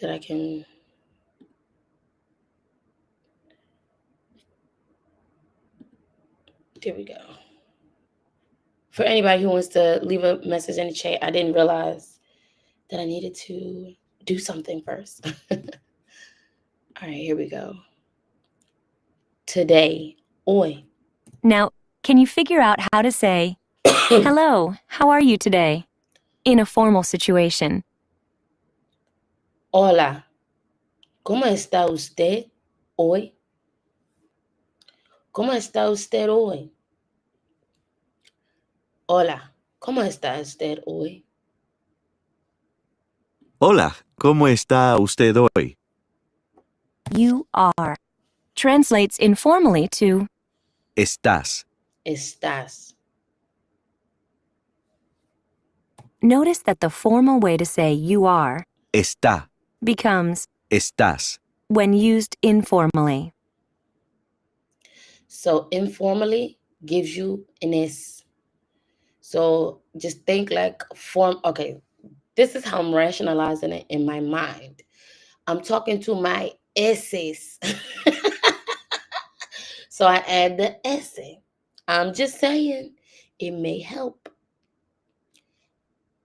that I can. There we go. For anybody who wants to leave a message in the chat, I didn't realize that I needed to do something first. All right, here we go. Today, hoy. Now, can you figure out how to say, hello, how are you today? In a formal situation. Hola, ¿cómo está usted hoy? ¿Cómo está usted hoy? Hola, ¿cómo está usted hoy? Hola, ¿cómo está usted hoy? You are translates informally to Estás. Estás. notice that the formal way to say you are Está. becomes Estás. when used informally. So informally gives you an S. So just think like form. Okay, this is how I'm rationalizing it in my mind. I'm talking to my S's. So I add the S. I'm just saying it may help.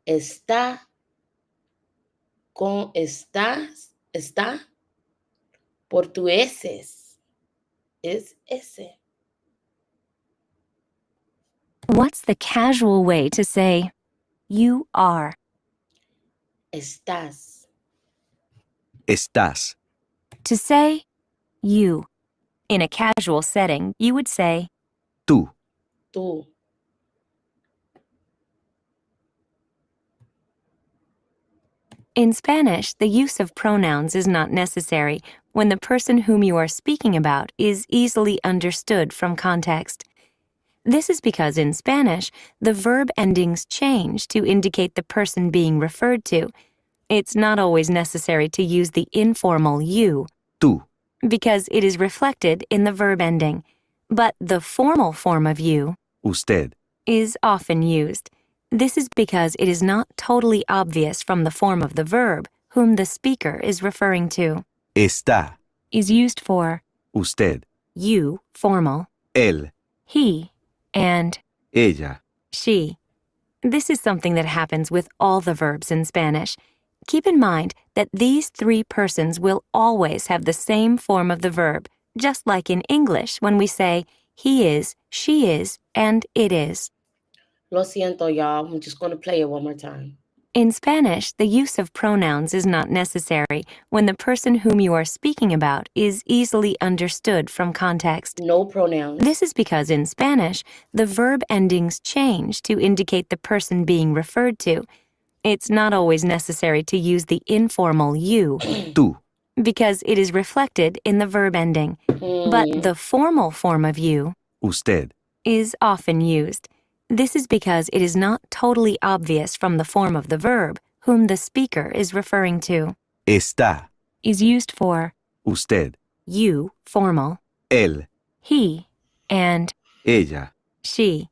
Está con estás, está por tu S. Is S. What's the casual way to say you are? Estás. Estás. To say you in a casual setting, you would say Tú. Tú. in Spanish, the use of pronouns is not necessary when the person whom you are speaking about is easily understood from context. This is because in Spanish, the verb endings change to indicate the person being referred to. It's not always necessary to use the informal you, Tú. because it is reflected in the verb ending. But the formal form of you, Usted. is often used. This is because it is not totally obvious from the form of the verb whom the speaker is referring to. Está. Is used for Usted. you, formal, Él. he, and Ella. she. This is something that happens with all the verbs in Spanish. Keep in mind that these three persons will always have the same form of the verb, just like in English when we say he is, she is, and it is. Lo siento, y'all. I'm just going to play it one more time. In Spanish, the use of pronouns is not necessary when the person whom you are speaking about is easily understood from context. No pronouns. This is because in Spanish, the verb endings change to indicate the person being referred to. It's not always necessary to use the informal you, Tú. because it is reflected in the verb ending. But the formal form of you, Usted. is often used. This is because it is not totally obvious from the form of the verb whom the speaker is referring to. Está. Is used for Usted. you, formal, Él. he, and Ella. she.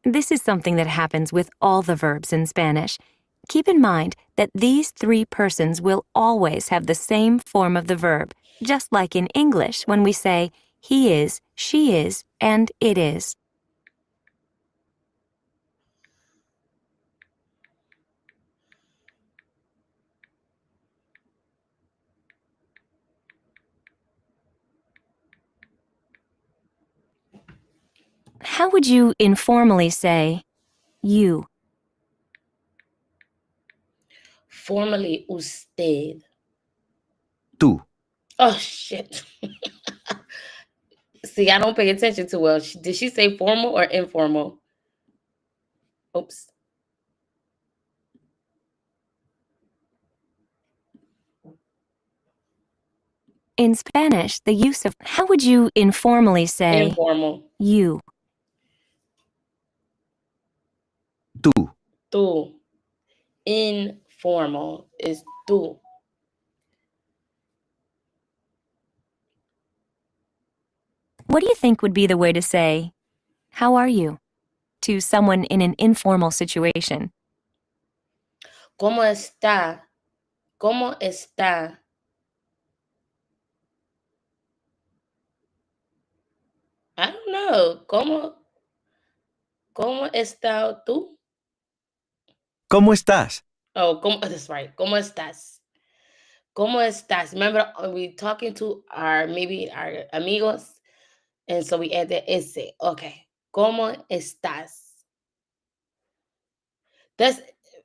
This is something that happens with all the verbs in Spanish. Keep in mind that these three persons will always have the same form of the verb, just like in English when we say he is, she is, and it is. How would you informally say you? Formally, usted. Tú. Oh, shit. See, I don't pay attention too well. Did she say formal or informal? Oops. In Spanish, the use of how would you informally say Informal. you? Tú. Tú. Informal is tú. What do you think would be the way to say, how are you, to someone in an informal situation? ¿Cómo está ¿Cómo está? I don't know. ¿Cómo está tú? ¿Cómo estás? Oh, that's right. ¿Cómo estás? ¿Cómo estás? Remember, we talking to maybe our amigos, and so we add the ese. Okay. ¿Cómo estás?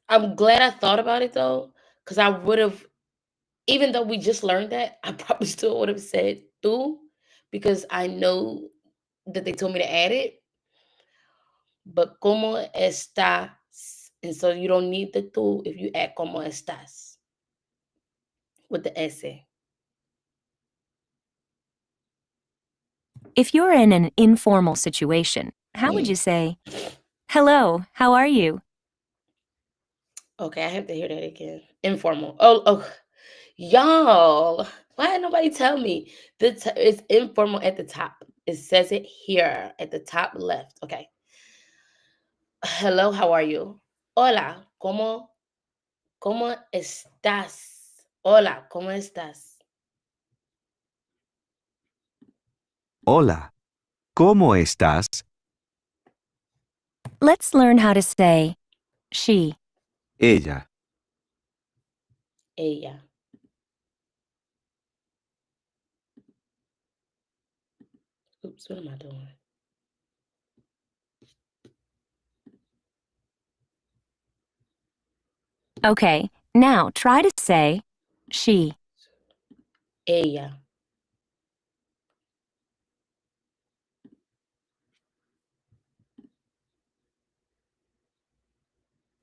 I'm glad I thought about it though, because I would have, even though we just learned that, I probably still would have said tú, because I know that they told me to add it. But ¿cómo estás? And so you don't need the tú if you add ¿cómo estás? With the ese. If you're in an informal situation, how would you say, "Hello, how are you?" Okay, I have to hear that again. Informal. Oh, y'all. Why did nobody tell me? It's informal at the top. It says it here at the top left. Okay. Hello, how are you? Hola, cómo estás? Hola, ¿cómo estás? Hola. ¿Cómo estás? Let's learn how to say she. Ella. Ella. Oops, what am I doing? Okay, now try to say she. Ella.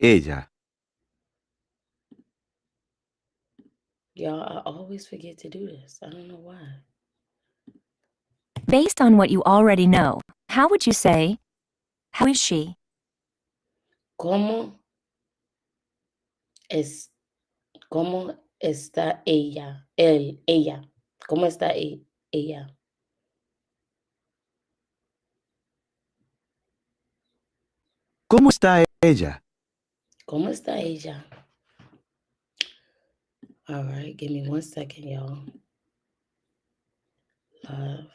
Ella. Y'all, I always forget to do this. I don't know why. Based on what you already know, how would you say, "How is she?" ¿Cómo cómo está ella? Ella. ¿Cómo está ella? ¿Cómo está ella? ¿Cómo está ella? All right, give me 1 second, y'all. Love.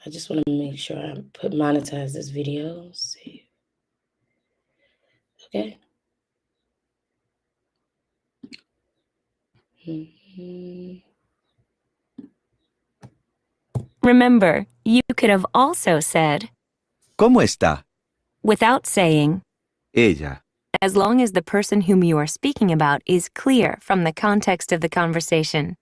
I just want to make sure I monetize this video. Save. Okay. Mhm. Remember, you could have also said, ¿Cómo está? without saying, Ella. as long as the person whom you are speaking about is clear from the context of the conversation.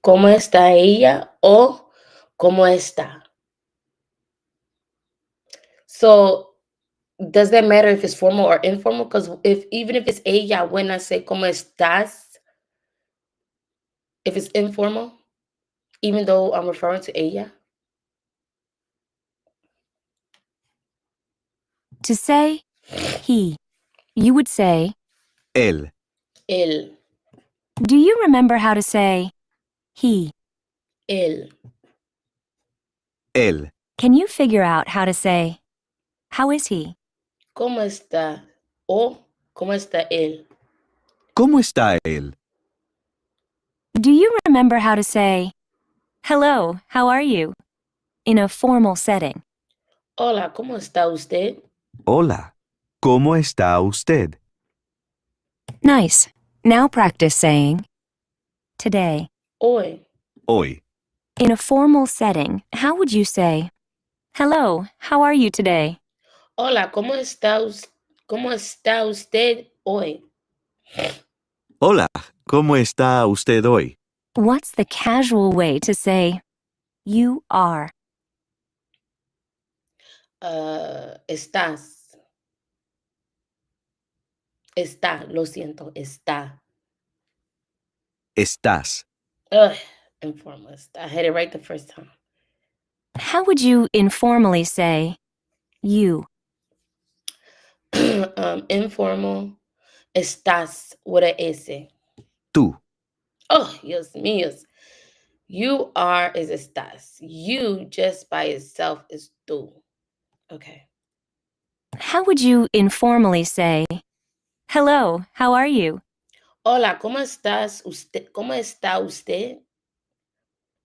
¿Cómo está ella o cómo está? So does that matter if it's formal or informal? Because even if it's ella, when I say ¿cómo estás? If it's informal, even though I'm referring to ella. To say he, you would say, Él. Él. do you remember how to say he? Él. Él. Can you figure out how to say, how is he? ¿Cómo está? O ¿cómo está él? ¿Cómo está él? Do you remember how to say, hello, how are you? In a formal setting. Hola, ¿cómo está usted? Hola. ¿Cómo está usted? Nice. Now practice saying, today. Hoy. Hoy. In a formal setting, how would you say, hello, how are you today? Hola, ¿cómo está usted hoy? Hola. ¿Cómo está usted hoy? What's the casual way to say, you are? Estás. Está, lo siento, está. Estás. Ugh, informalist. I had it right the first time. How would you informally say, you? Informal. Estás with a S. Tú. Oh, Dios mío. You are is estás. You just by itself is tú. Okay. How would you informally say, hello, how are you? Hola, ¿cómo estás? Usted, ¿cómo está usted?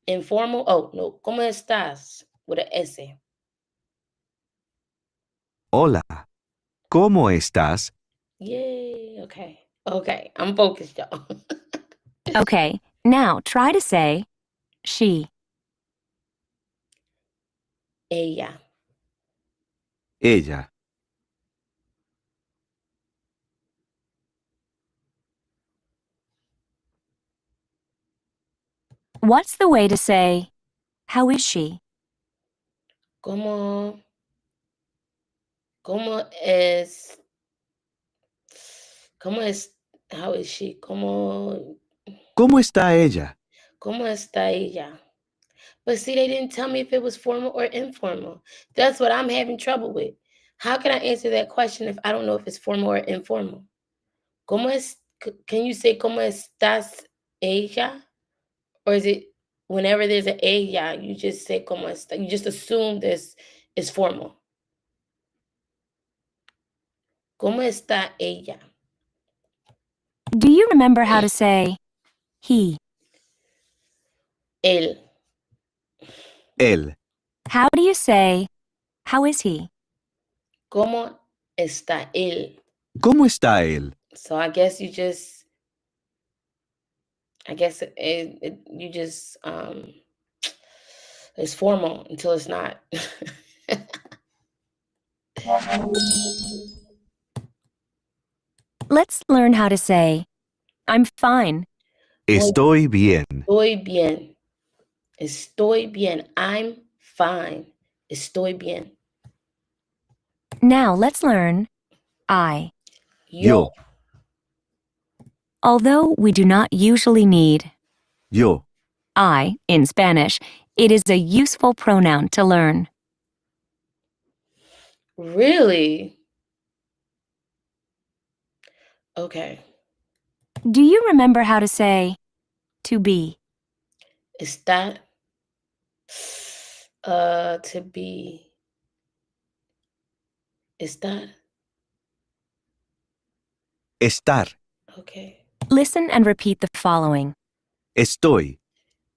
Informal. Oh, no. ¿Cómo estás? With a S. Hola. ¿Cómo estás? Yay. Okay. Okay. I'm focused, y'all. Okay, now try to say she. Ella. Ella. What's the way to say, how is she? ¿Cómo? ¿Cómo es? ¿Cómo es? How is she? ¿Cómo? ¿Cómo está ella? ¿Cómo está ella? But see, they didn't tell me if it was formal or informal. That's what I'm having trouble with. How can I answer that question if I don't know if it's formal or informal? ¿Cómo es? Can you say ¿Cómo estás ella? Or is it whenever there's an ella, you just say ¿Cómo está? You just assume this is formal. ¿Cómo está ella? Do you remember how to say he? Él. Él. How do you say, how is he? ¿Cómo está él? ¿Cómo está él? So I guess you just, it's formal until it's not. Let's learn how to say, I'm fine. Estoy bien. Estoy bien. Estoy bien. I'm fine. Estoy bien. Now let's learn I. Yo. Although we do not usually need Yo. I in Spanish, it is a useful pronoun to learn. Really? Okay. Do you remember how to say to be? Estar. To be. Estar. Estar. Okay. Listen and repeat the following, Estoy.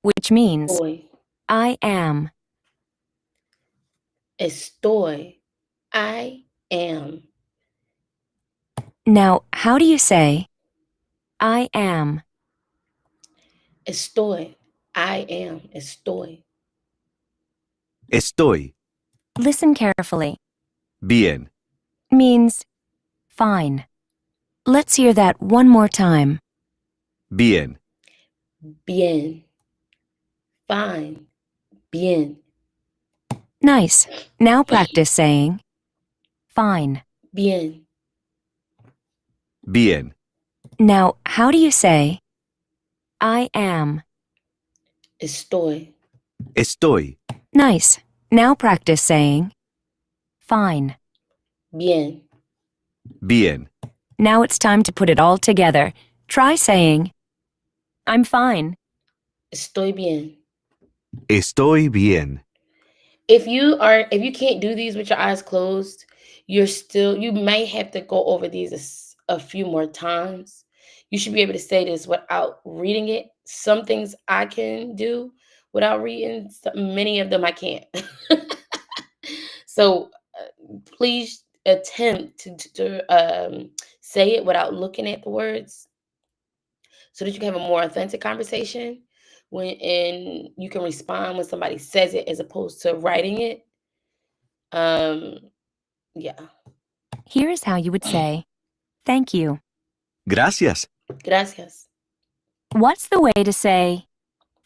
which means Estoy. I am. Estoy. I am. Now, how do you say I am? Estoy. I am. Estoy. Estoy. Listen carefully. Bien. Means fine. Let's hear that one more time. Bien. Bien. Fine. Bien. Nice. Now practice saying fine. Bien. Bien. Now, how do you say I am? Estoy. Estoy. Nice. Now practice saying fine. Bien. Now Bien. it's time to put it all together. Try saying I'm fine. Estoy bien. Estoy bien. If you can't do these with your eyes closed, you might have to go over these a few more times. You should be able to say this without reading it. Some things I can do without reading, many of them I can't. So please attempt to say it without looking at the words so that you can have a more authentic conversation and you can respond when somebody says it as opposed to writing it. Yeah. Here is how you would say thank you. Gracias. Gracias. What's the way to say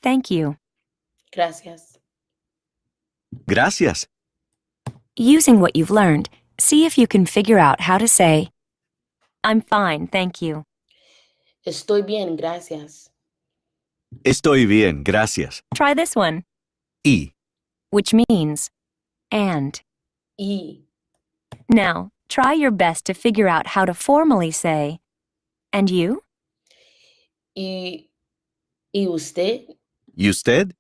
thank you? Gracias. Gracias. Using what you've learned, see if you can figure out how to say I'm fine, thank you. Estoy bien, gracias. Estoy bien. Gracias. Try this one, Y. which means and. Y. Now, try your best to figure out how to formally say and you? Y usted? ¿Y usted?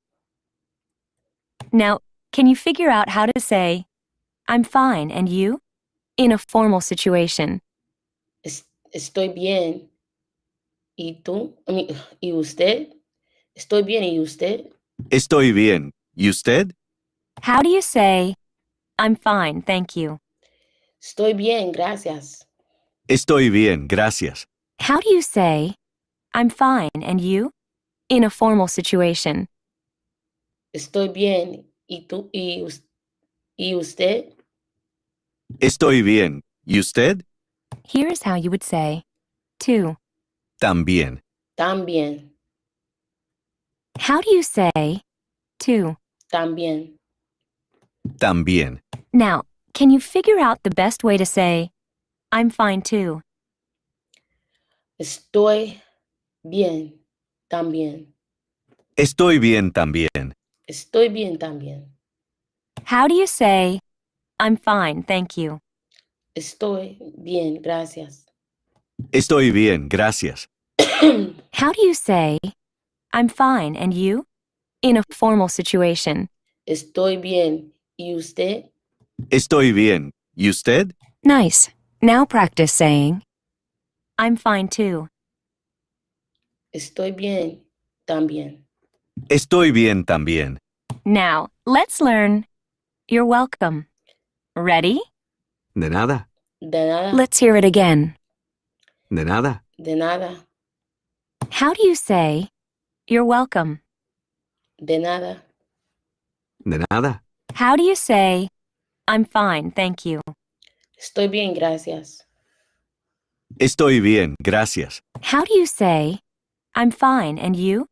Now, can you figure out how to say, I'm fine, and you? In a formal situation. Estoy bien. ¿Y tú? ¿Y usted? Estoy bien. ¿Y usted? Estoy bien. ¿Y usted? How do you say, I'm fine, thank you? Estoy bien, gracias. Estoy bien, gracias. How do you say, I'm fine, and you? In a formal situation. Estoy bien. ¿Y tú? ¿Y usted? Estoy bien. ¿Y usted? Here's how you would say, too. También. También. How do you say, too? También. También. Now, can you figure out the best way to say, I'm fine too? Estoy bien. También. Estoy bien también. Estoy bien también. How do you say, I'm fine, thank you? Estoy bien, gracias. Estoy bien, gracias. How do you say, I'm fine, and you? In a formal situation. Estoy bien. ¿Y usted? Estoy bien. ¿Y usted? Nice. Now practice saying, I'm fine too. Estoy bien también. Estoy bien también. Now, let's learn, you're welcome. Ready? De nada. De nada. Let's hear it again. De nada. De nada. How do you say, you're welcome? De nada. De nada. How do you say, I'm fine, thank you? Estoy bien, gracias. Estoy bien, gracias. How do you say, I'm fine, and you?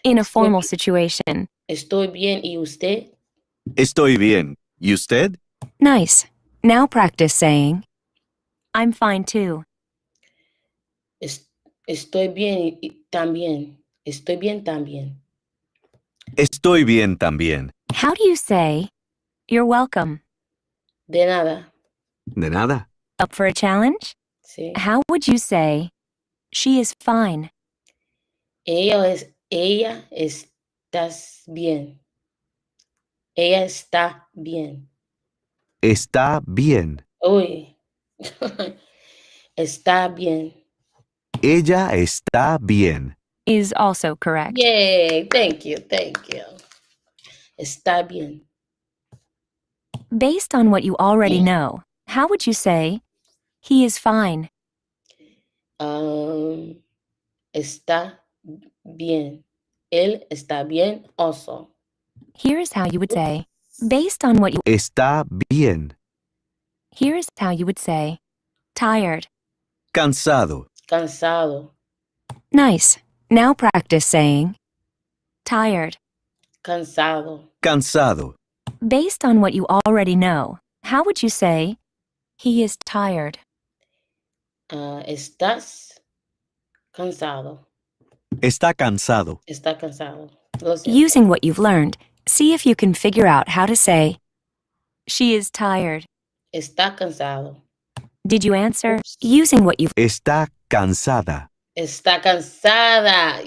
In a Estoy formal bien. situation. Estoy bien. ¿Y usted? Estoy bien. ¿Y usted? Nice. Now practice saying, I'm fine too. Estoy bien también. Estoy bien también. Estoy bien también. How do you say, you're welcome? De nada. De nada. Up for a challenge? Sí. How would you say, she is fine? Ella estás bien. Ella está bien. Está bien. Uy. Está bien. Ella está bien. Is also correct. Yay. Thank you. Thank you. Está bien. Based on what you already know, how would you say, he is fine? Está bien. Él está bien also. Here's how you would say, based on what you Está bien. Here's how you would say, tired. Cansado. Cansado. Nice. Now practice saying, tired. Cansado. Cansado. Based on what you already know, how would you say, he is tired? Estás cansado. Está cansado. Está cansado. Lo siento. Using what you've learned, see if you can figure out how to say, she is tired. Está cansado. Did you answer? Oops. Using what you've Está cansada. Está cansada.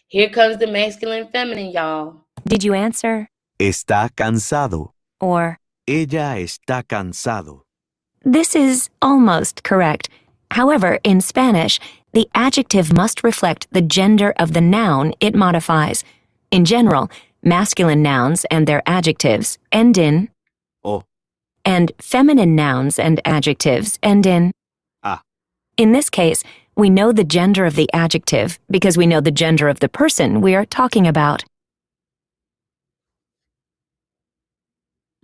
Here comes the masculine and feminine, y'all. Did you answer? Está cansado. Or, Ella está cansado. this is almost correct. However, in Spanish, the adjective must reflect the gender of the noun it modifies. In general, masculine nouns and their adjectives end in O. and feminine nouns and adjectives end in A. In this case, we know the gender of the adjective because we know the gender of the person we are talking about.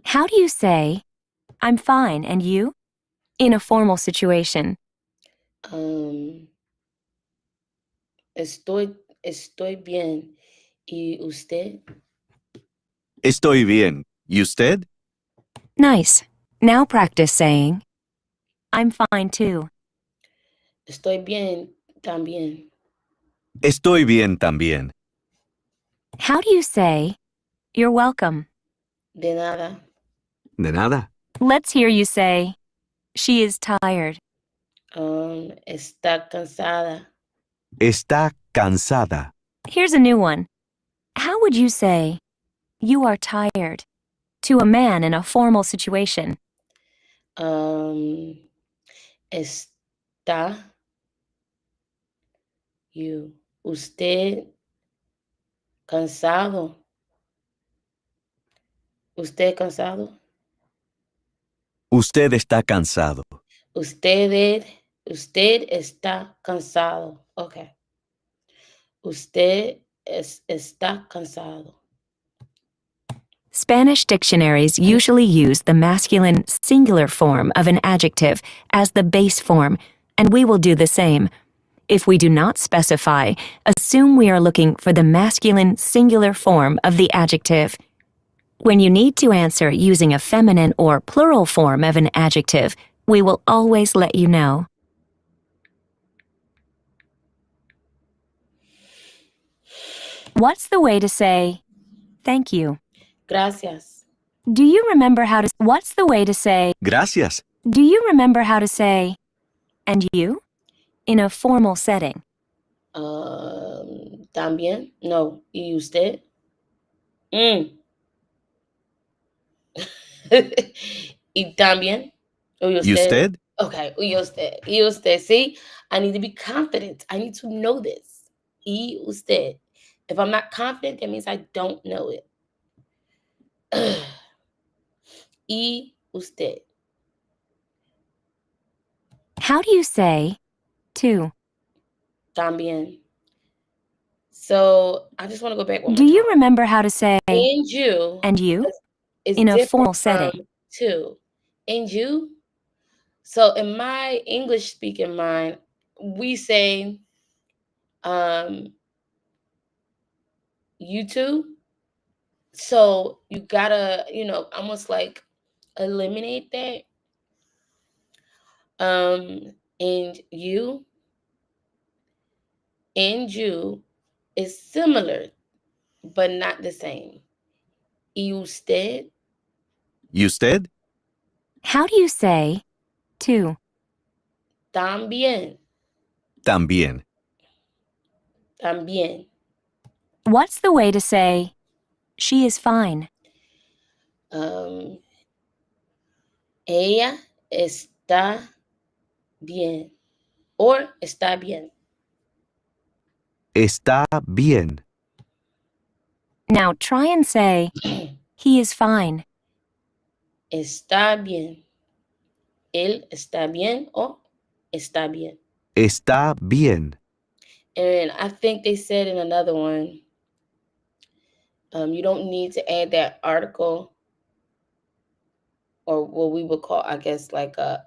How do you say, I'm fine, and you? In a formal situation. Estoy bien. ¿Y usted? Estoy bien. ¿Y usted? Nice. Now practice saying, I'm fine too. Estoy bien también. Estoy bien también. How do you say, you're welcome? De nada. De nada. Let's hear you say, she is tired. Está cansada. Está cansada. Here's a new one. How would you say, you are tired, to a man in a formal situation? Está usted cansado. Usted cansado. Usted está cansado. Usted está cansado. Okay. Usted está cansado. Spanish dictionaries usually use the masculine singular form of an adjective as the base form, and we will do the same. If we do not specify, assume we are looking for the masculine singular form of the adjective. When you need to answer using a feminine or plural form of an adjective, we will always let you know. What's the way to say, thank you? Gracias. Do you remember how to... What's the way to say... Gracias. Do you remember how to say, and you? In a formal setting. También. No. ¿Y usted? ¿Y también? ¿Y ¿Y usted? Okay. ¿Y usted? ¿Y usted? See? I need to be confident. I need to know this. ¿Y usted? If I'm not confident, that means I don't know it. ¿Y usted? How do you say, to? También. So I just want to go back one Do more you time. remember how to say, And you and you? is In a different formal from setting. to. And you. So in my English speaking mind, we say you too. So you gotta, almost like eliminate that. And you is similar, but not the same. Y usted. ¿Y usted? How do you say, to? También. También. También. What's the way to say, she is fine? Ella está bien. Or está bien. Está bien. Now try and say, he is fine. Está bien. Él está bien o está bien. Está bien. And I think they said in another one, you don't need to add that article or what we would call, I guess, like a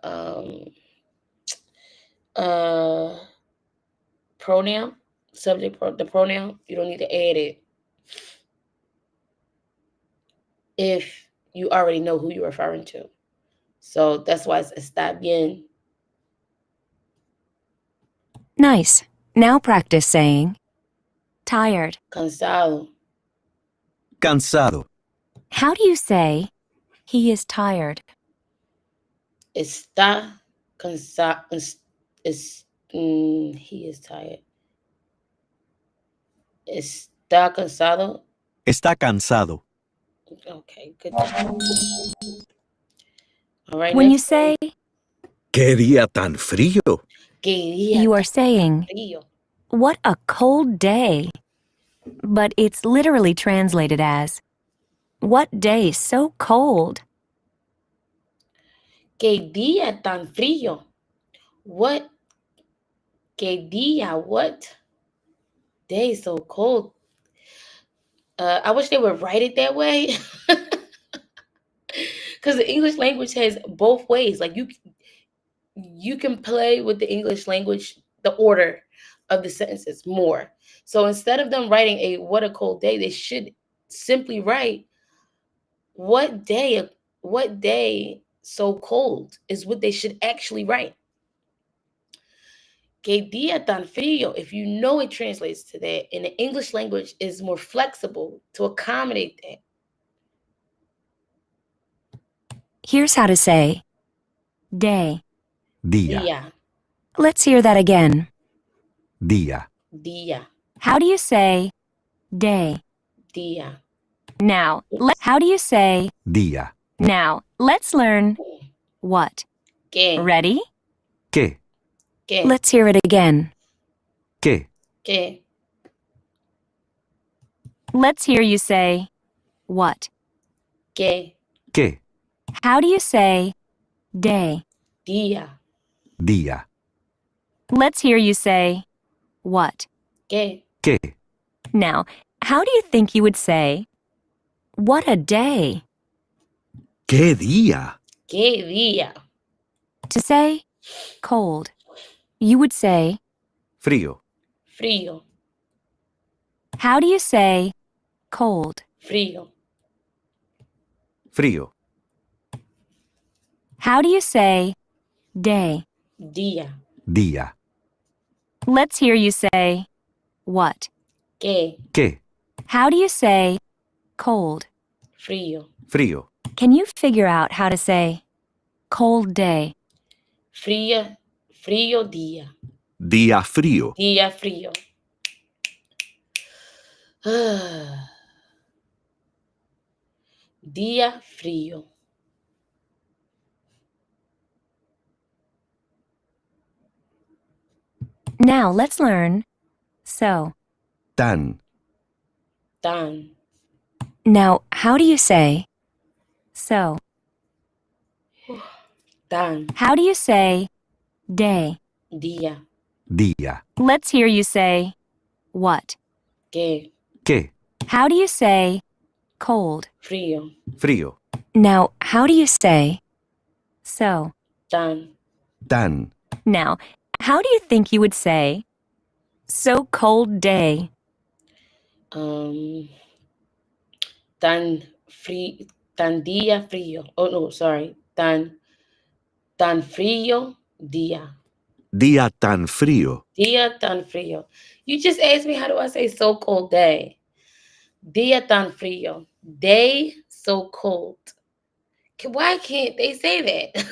pronoun, the pronoun. You don't need to add it if you already know who you're referring to. So that's why it's está bien. Nice. Now practice saying, tired. Cansado. Cansado. How do you say, he is tired? Está cansado. He is tired. Está cansado. Está cansado. Okay, good job. All right. When you next one. say, ¿Qué día tan frío? ¿Qué día you are tan saying, frío? what a cold day. But it's literally translated as, what day so cold? ¿Qué día tan frío? What? ¿Qué día? What day so cold? I wish they would write it that way. Because the English language has both ways. Like you can play with the English language, the order of the sentences more. So instead of them writing what a cold day, they should simply write what day so cold is what they should actually write. Que día tan frío, if you know it translates to that, and the English language is more flexible to accommodate that. Here's how to say, day. Día. Día. Let's hear that again. Día. Día. How do you say day? Día. Now, how do you say Día. now? Let's learn what. ¿Qué? Ready? ¿Qué? ¿Qué? Let's hear it again. ¿Qué? ¿Qué? Let's hear you say what. ¿Qué? ¿Qué? How do you say day? Día. Día. Let's hear you say what. ¿Qué? ¿Qué? Now, how do you think you would say what a day? ¿Qué día? ¿Qué día? To say cold, you would say, Frío. Frío. how do you say cold? Frío. Frío. How do you say day? Día. Día. Let's hear you say what. ¿Qué? ¿Qué? How do you say cold? Frío. Frío. Can you figure out how to say cold day? Frío. Frío día. Día frío. Día frío. Día frío. Now let's learn so. Tan. Tan. Now, how do you say so? Tan. How do you say day? Día. Día. Let's hear you say what. ¿Qué? ¿Qué? How do you say cold? Frío. Frío. Now, how do you say so? Tan. Tan. Now, how do you think you would say so cold day? Tan frío. Tan día frío. Oh no, sorry. Tan frío día. Día tan frío. Día tan frío. You just asked me how do I say so cold day. Día tan frío. Day so cold. Why can't they say that?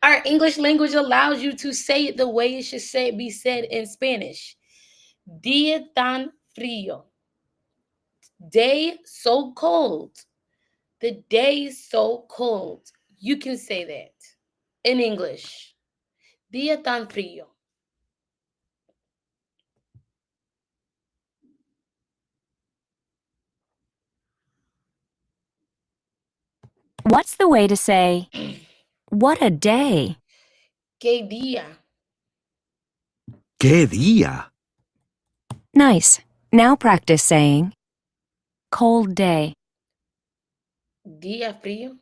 Our English language allows you to say it the way it should be said in Spanish. Día tan frío. Day so cold. The day is so cold. You can say that in English. Día tan frío. What's the way to say what a day? ¿Qué día? ¿Qué día? Nice. Now practice saying cold day. Día frío.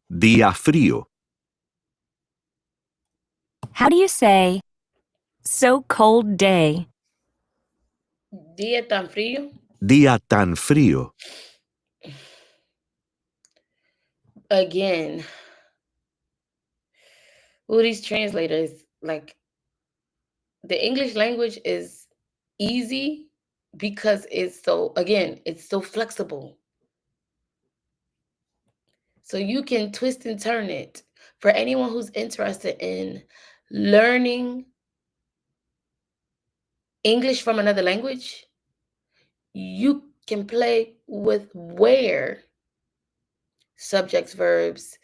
Día frío. How do you say so cold day? Día tan frío. Día tan frío. Again, these translators, like, the English language is easy because it's so flexible. So you can twist and turn it. For anyone who's interested in learning English from another language, you can play with where subjects, verbs,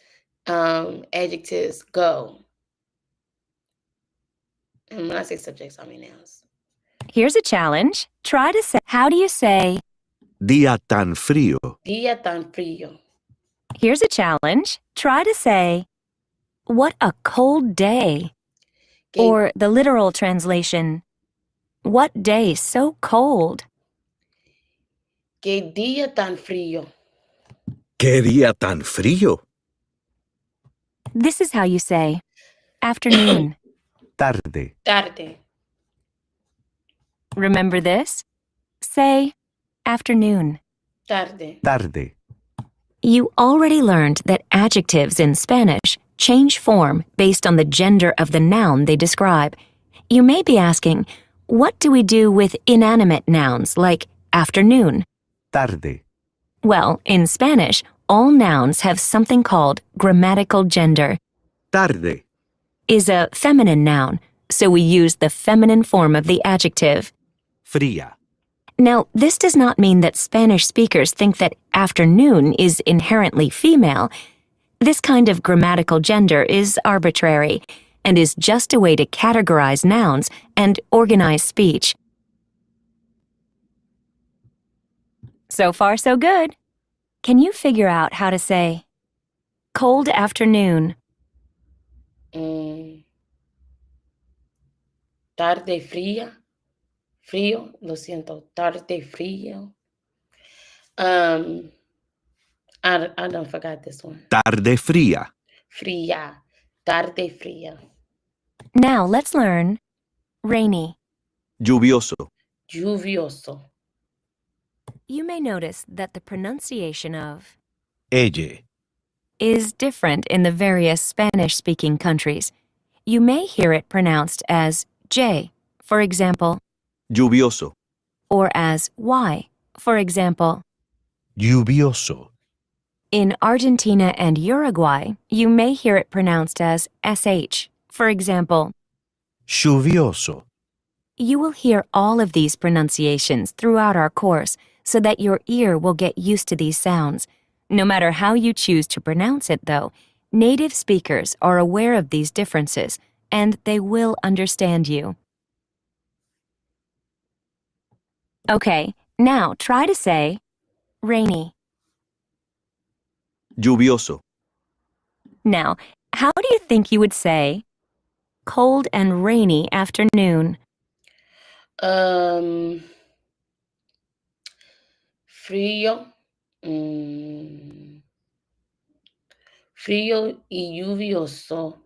adjectives go. And when I say subjects, I mean nouns. Here's a challenge. Try to say, how do you say, Día tan frío. Día tan frío. here's a challenge. Try to say, what a cold day. Que, Or the literal translation, what day so cold? que día tan frío. ¿Qué día tan frío? This is how you say, afternoon. Tarde. Tarde. Remember this? Say, afternoon. Tarde. Tarde. You already learned that adjectives in Spanish change form based on the gender of the noun they describe. You may be asking, what do we do with inanimate nouns like afternoon? Tarde. Well, in Spanish, all nouns have something called grammatical gender. Tarde. Is a feminine noun, so we use the feminine form of the adjective. Fría. Now, this does not mean that Spanish speakers think that afternoon is inherently female. This kind of grammatical gender is arbitrary and is just a way to categorize nouns and organize speech. So far, so good. Can you figure out how to say cold afternoon? Tarde fría. Frío, lo siento. Tarde frío. I don't forgot this one. Tarde fría. Fría. Tarde fría. Now let's learn rainy. Lluvioso. Lluvioso. You may notice that the pronunciation of Elle. is different in the various Spanish-speaking countries. You may hear it pronounced as J, for example, Lluvioso. or as Y, for example. Lluvioso. In Argentina and Uruguay, you may hear it pronounced as SH, for example. Lluvioso. You will hear all of these pronunciations throughout our course so that your ear will get used to these sounds. No matter how you choose to pronounce it, though, native speakers are aware of these differences and they will understand you. Okay, now try to say rainy. Lluvioso. Now, how do you think you would say cold and rainy afternoon? Frío. Frío y lluvioso.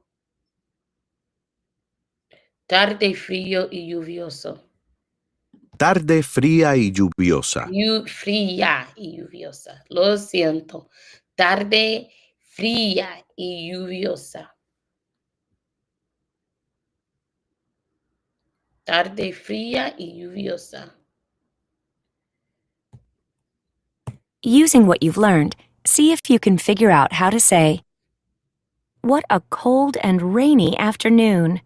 Tarde frío y lluvioso. Tarde fría y lluviosa. Fría y lluviosa. Lo siento. Tarde fría y lluviosa. Tarde fría y lluviosa. Using what you've learned, see if you can figure out how to say, what a cold and rainy afternoon.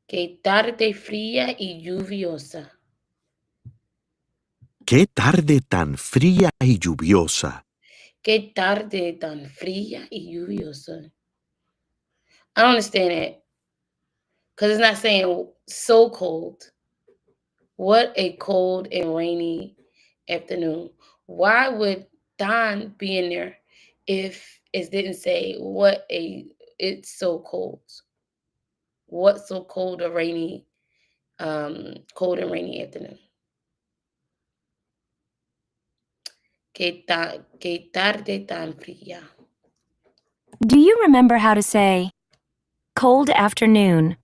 Qué tarde fría y lluviosa. Qué tarde tan fría y lluviosa. Qué tarde tan fría y lluviosa. I don't understand it. Because it's not saying so cold. What a cold and rainy afternoon. Why would Don be in there if it didn't say it's so cold? What's so cold and rainy afternoon? Qué tarde tan fría. Do you remember how to say cold afternoon?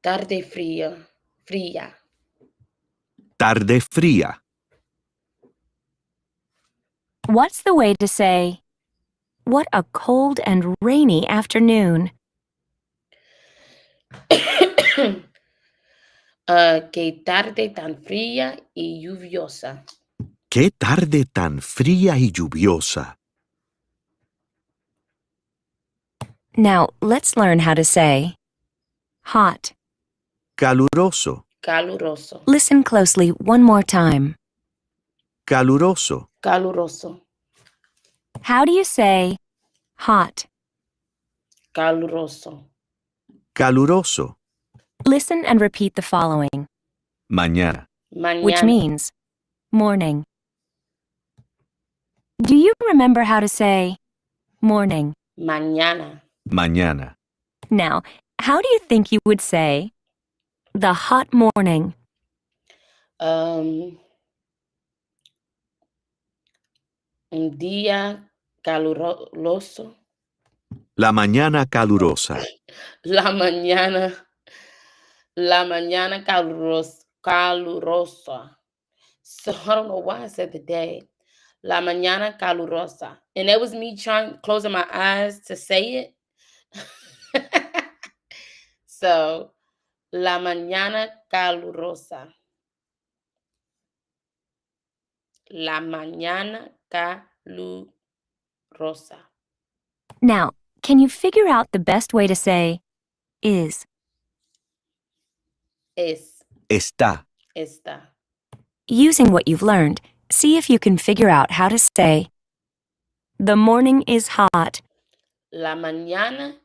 Tarde fría. Fría. Tarde fría. What's the way to say, what a cold and rainy afternoon? Qué tarde tan fría y lluviosa. Qué tarde tan fría y lluviosa. Now, let's learn how to say hot. Caluroso. Caluroso. Listen closely one more time. Caluroso. Caluroso. How do you say hot? Caluroso. Caluroso. Listen and repeat the following, Mañana. Mañana. which means morning. Do you remember how to say morning? Mañana. Mañana. Now, how do you think you would say the hot morning? Un día caluroso. La mañana calurosa. La mañana calurosa. So I don't know why I said the day. La mañana calurosa. And that was me closing my eyes to say it. So, la mañana calurosa. La mañana calurosa. Now, can you figure out the best way to say is? Es. Está. Está. Using what you've learned, see if you can figure out how to say, the morning is hot. La mañana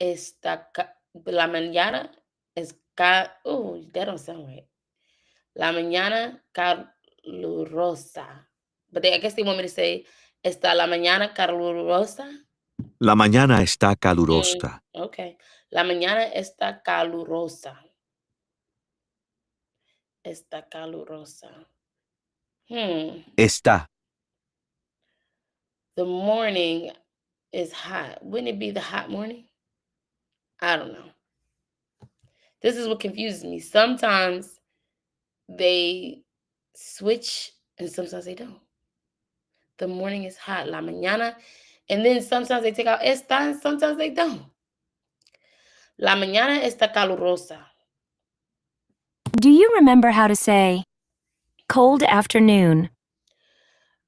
está. La mañana es. Oh, that don't sound right. La mañana calurosa. But I guess they want me to say, está la mañana calurosa. La mañana está calurosa. Okay. La mañana está calurosa. Está calurosa. Está. The morning is hot. Wouldn't it be the hot morning? I don't know. This is what confuses me. Sometimes they switch and sometimes they don't. The morning is hot. La mañana. And then sometimes they take out está and sometimes they don't. La mañana está calurosa. Do you remember how to say cold afternoon?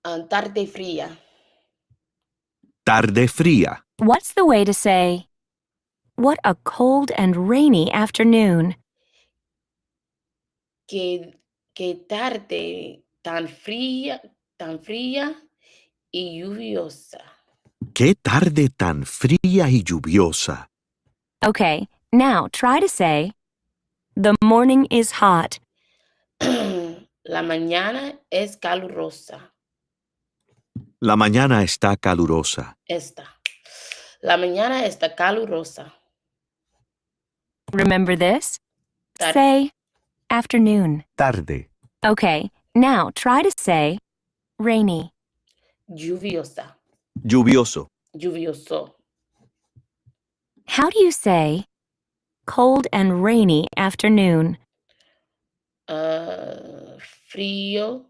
Tarde fría. Tarde fría. What's the way to say, what a cold and rainy afternoon? Que tarde tan fría y lluviosa. Qué tarde tan fría y lluviosa. Okay, now try to say, the morning is hot. La mañana es calurosa. La mañana está calurosa. La mañana está calurosa. Remember this? Tarde. Say afternoon. Tarde. Okay, now try to say rainy. Lluviosa. Lluvioso. Lluvioso. How do you say cold and rainy afternoon? Frío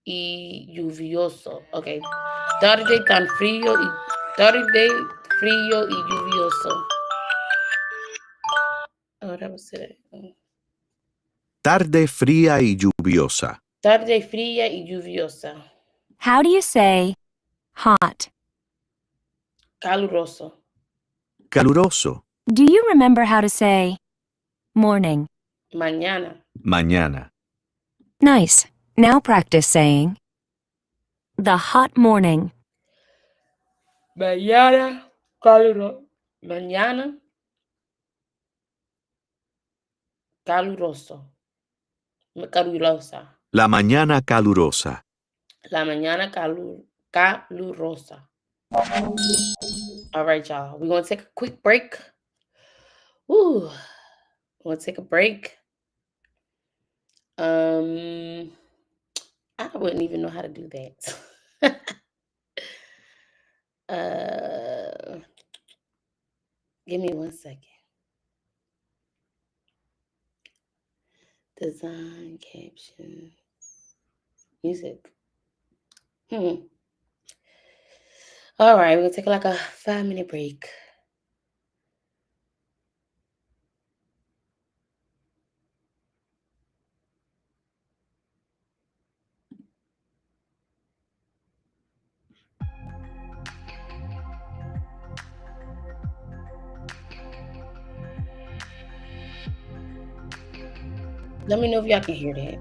y lluvioso. Okay. Tarde frío y lluvioso. Oh, that was it. Tarde fría y lluviosa. Tarde fría y lluviosa. How do you say hot? Caluroso. Caluroso. Do you remember how to say morning? Mañana. Mañana. Nice. Now practice saying the hot morning. Mañana caluroso. Mañana caluroso. Calurosa. La mañana calurosa. La mañana calurosa. All right, y'all. We're going to take a quick break. We're going to take a break. I wouldn't even know how to do that. Give me 1 second. Design, caption, music. All right, we're going to take like a 5-minute break. Let me know if y'all can hear that.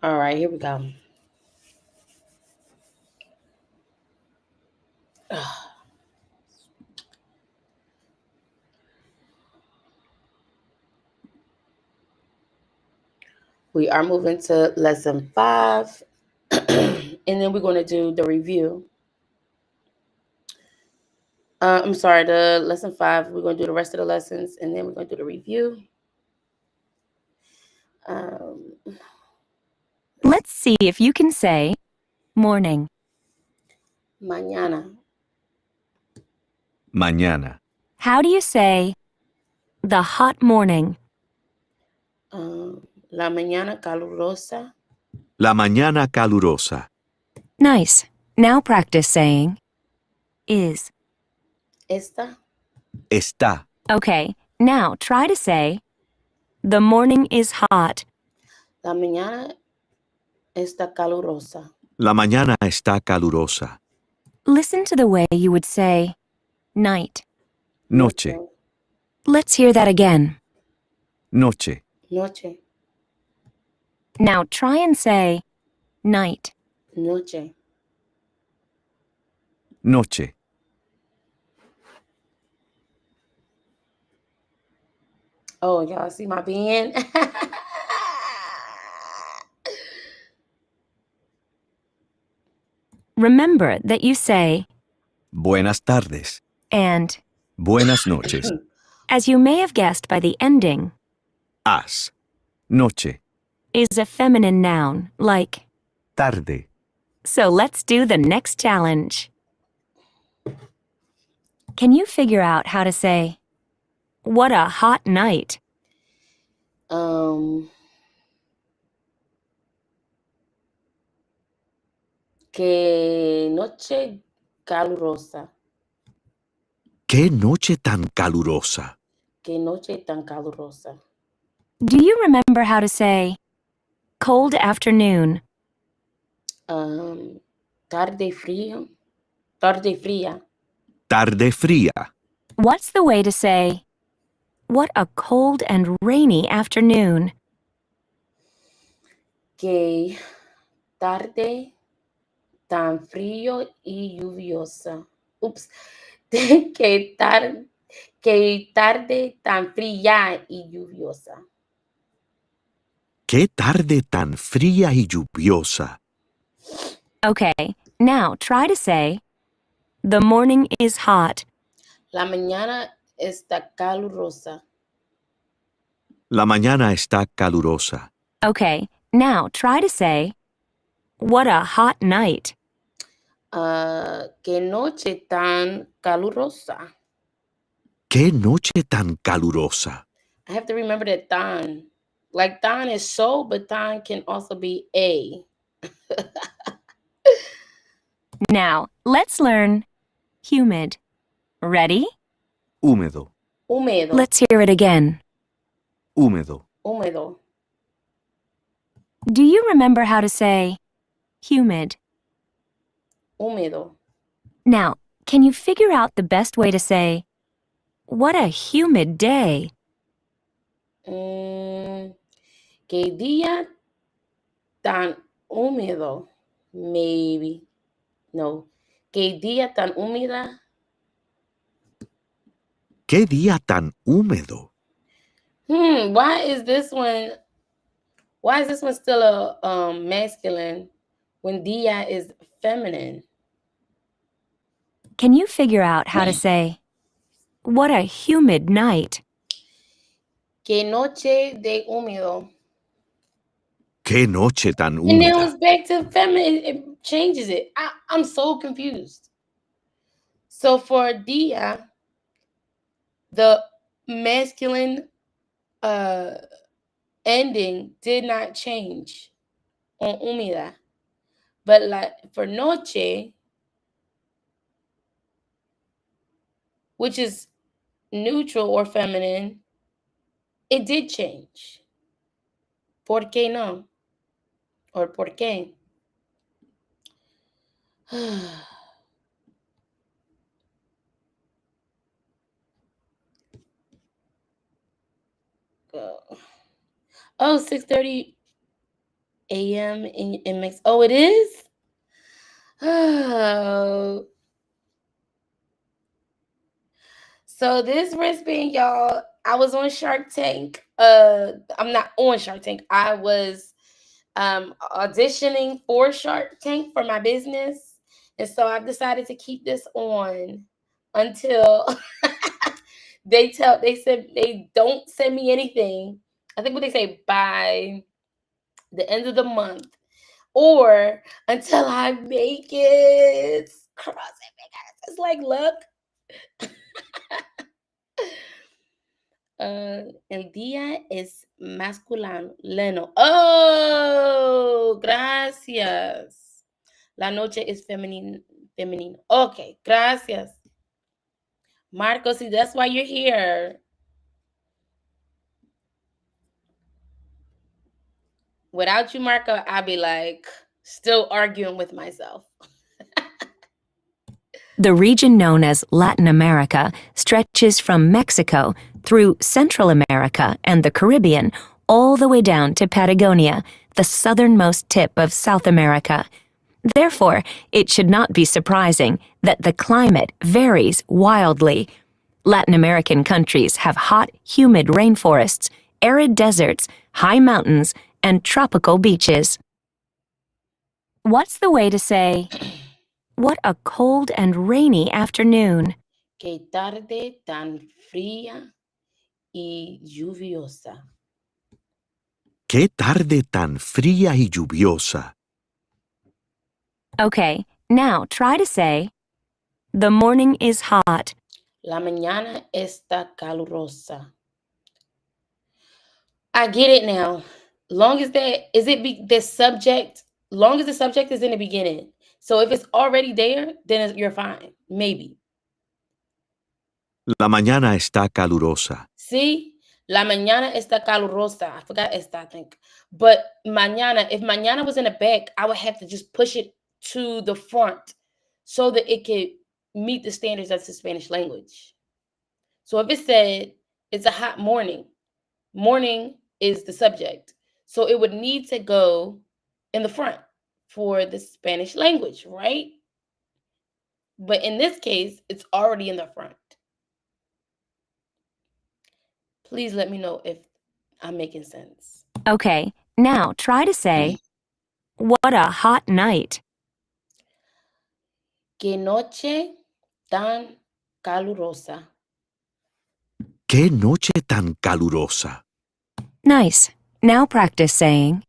All right, here we go. We are moving to lesson 5, and then we're going to do the review. I'm sorry, the lesson 5, we're going to do the rest of the lessons, and then we're going to do the review. Let's see if you can say morning. Mañana. Mañana. How do you say the hot morning? La mañana calurosa. La mañana calurosa. Nice. Now practice saying is. Esta. Está. Okay, now try to say the morning is hot. La mañana está calurosa. La mañana está calurosa. Listen to the way you would say night. Noche. Let's hear that again. Noche. Noche. Now try and say night. Noche. Noche. Oh, y'all see my pen? Remember that you say Buenas tardes. and, Buenas noches. as you may have guessed by the ending, As. Noche. is a feminine noun like. Tarde. So let's do the next challenge. Can you figure out how to say, what a hot night? Que noche calurosa. ¡Qué noche tan calurosa! Que noche tan calurosa. Do you remember how to say, cold afternoon? Tarde frío. Tarde fría. Tarde fría. What's the way to say, what a cold and rainy afternoon? Que tarde tan frío y lluviosa. Oops. Que tarde tan fría y lluviosa. ¡Qué tarde tan fría y lluviosa! Okay, now try to say, the morning is hot. La mañana está calurosa. La mañana está calurosa. Okay, now try to say, what a hot night. Que noche tan calurosa. ¡Qué noche tan calurosa! I have to remember that tan. Like tan is so, but tan can also be a. Now, let's learn humid. Ready? Húmedo. Húmedo. Let's hear it again. Húmedo. Húmedo. Do you remember how to say humid? Húmedo. Now, can you figure out the best way to say, what a humid day? Que día tan húmedo. Maybe. No. Que día tan húmeda. ¡Qué día tan húmedo! Why is this one still a masculine when día is feminine? Can you figure out how to say, what a humid night? Que noche de húmedo. ¡Qué noche tan And now húmeda! it's back to feminine. It changes it. I'm so confused. So for día, the masculine ending did not change on húmeda. But like for noche, which is neutral or feminine, it did change. ¿Por qué no? Or por qué? Oh, 6:30 a.m. in Mexico. Oh, it is? Oh. So this wristband, y'all, I was on Shark Tank. I'm not on Shark Tank. I was auditioning for Shark Tank for my business. And so I've decided to keep this on until they said they don't send me anything. I think what they say, by the end of the month, or until I make it. Cross it, fingers. It's like, look. El día es masculino. Oh, gracias. La noche es femenino. Okay, gracias. Marco, see, that's why you're here. Without you, Marco, I'd be like still arguing with myself. The region known as Latin America stretches from Mexico through Central America and the Caribbean all the way down to Patagonia, the southernmost tip of South America. Therefore, it should not be surprising that the climate varies wildly. Latin American countries have hot, humid rainforests, arid deserts, high mountains, and tropical beaches. What's the way to say, "What a cold and rainy afternoon"? Qué tarde tan fría y lluviosa. ¡Qué tarde tan fría y lluviosa! Okay, now try to say, "The morning is hot." La mañana está calurosa. I get it now. Long as that is it be the subject, long as the subject is in the beginning. So if it's already there, then you're fine. Maybe. La mañana está calurosa. See? La mañana está calurosa. I forgot esta, I think. But mañana, if mañana was in the back, I would have to just push it to the front so that it could meet the standards of the Spanish language. So if it said it's a hot morning, morning is the subject. So it would need to go in the front for the Spanish language, right? But in this case, it's already in the front. Please let me know if I'm making sense. Okay, now try to say, "What a hot night." Que noche tan calurosa. ¡Qué noche tan calurosa! Nice. Now practice saying,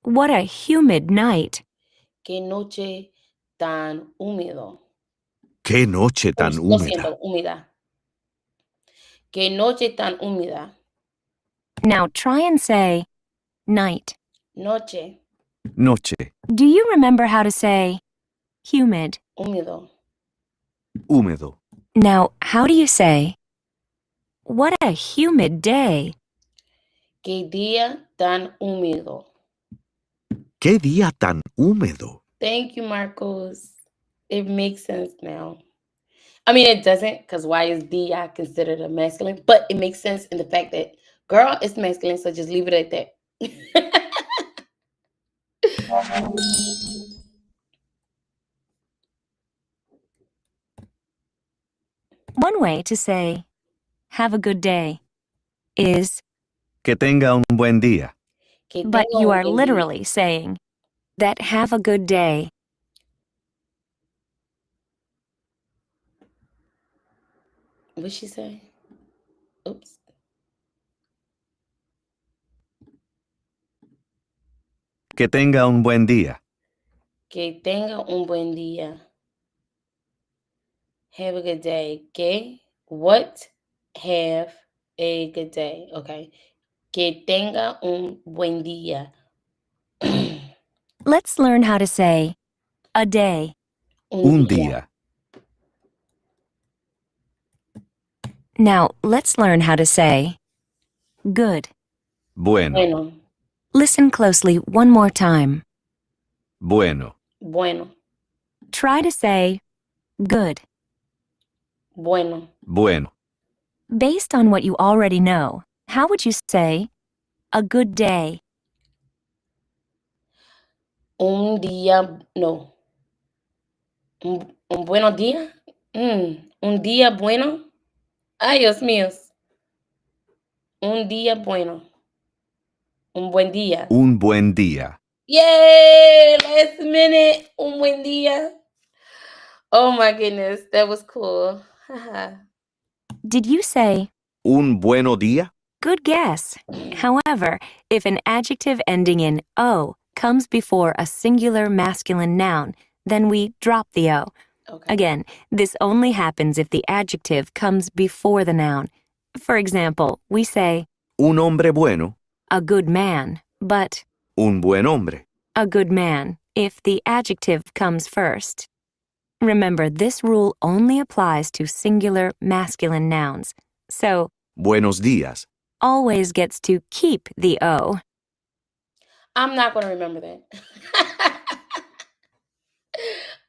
"What a humid night." Que noche tan húmedo. ¡Qué noche tan Lo húmeda! siento, húmeda. Que noche tan húmeda. Now try and say, "night." Noche, Noche, Do you remember how to say humid? húmedo. húmedo. Now, how do you say, "What a humid day"? Que día tan húmedo. ¡Qué día tan húmedo! Thank you, Marcos. It makes sense now. I mean, it doesn't, because why is dia considered a masculine? But it makes sense in the fact that girl is masculine, so just leave it at that. One way to say, "Have a good day" is, Que tenga un buen día. Que but tenga you un are buen día. literally saying that "have a good day." What'd she say? Oops. Que tenga un buen día. Que tenga un buen día. Have a good day. Que what? Have a good day. Okay. Que tenga un buen día. Let's learn how to say a day. Un día. Now, let's learn how to say good. Bueno, Bueno. Listen closely one more time. bueno. Bueno. Try to say good. Bueno. Bueno. Based on what you already know, how would you say a good day? Un día, no. Un buenos días. Un día bueno. Ay, Dios mío. Un día bueno. Un buen día. Un buen día. Yay! Last minute. Un buen día. Oh my goodness, that was cool. Did you say, Un bueno día. good guess? However, if an adjective ending in O comes before a singular masculine noun, then we drop the O. Okay. Again, this only happens if the adjective comes before the noun. For example, we say, Un hombre bueno. a good man, but Un buen hombre. a good man if the adjective comes first. Remember, this rule only applies to singular masculine nouns, so Buenos días. always gets to keep the O. I'm not going to remember that.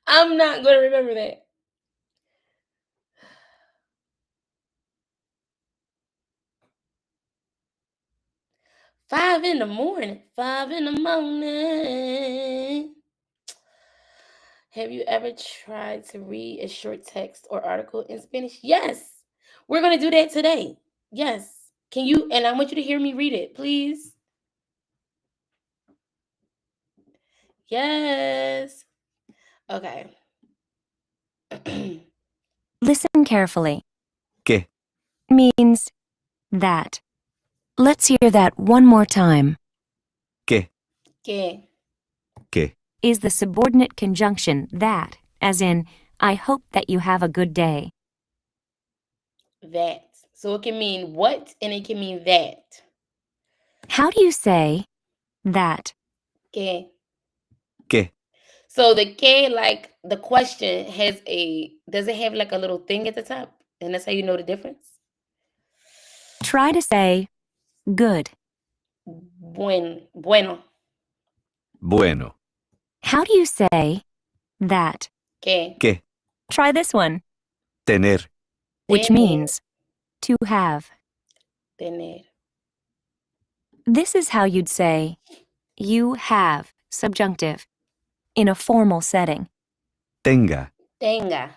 I'm not going to remember that. Five in the morning. Have you ever tried to read a short text or article in Spanish? Yes. We're going to do that today. Yes. Can you, and I want you to hear me read it, please. Yes. Okay. Listen carefully. ¿Qué? Means that. Let's hear that one more time. ¿Qué? ¿Qué? ¿Qué? Is the subordinate conjunction that, as in, I hope that you have a good day. That. So it can mean what and it can mean that. How do you say that? ¿Qué? ¿Qué? So the que, like the question does it have like a little thing at the top? And that's how you know the difference? Try to say good. Bueno. Bueno. How do you say that? ¿Qué? ¿Qué? Try this one, Tener. which Tener. means to have. Tener. This is how you'd say you have, subjunctive, in a formal setting. Tenga. Tenga.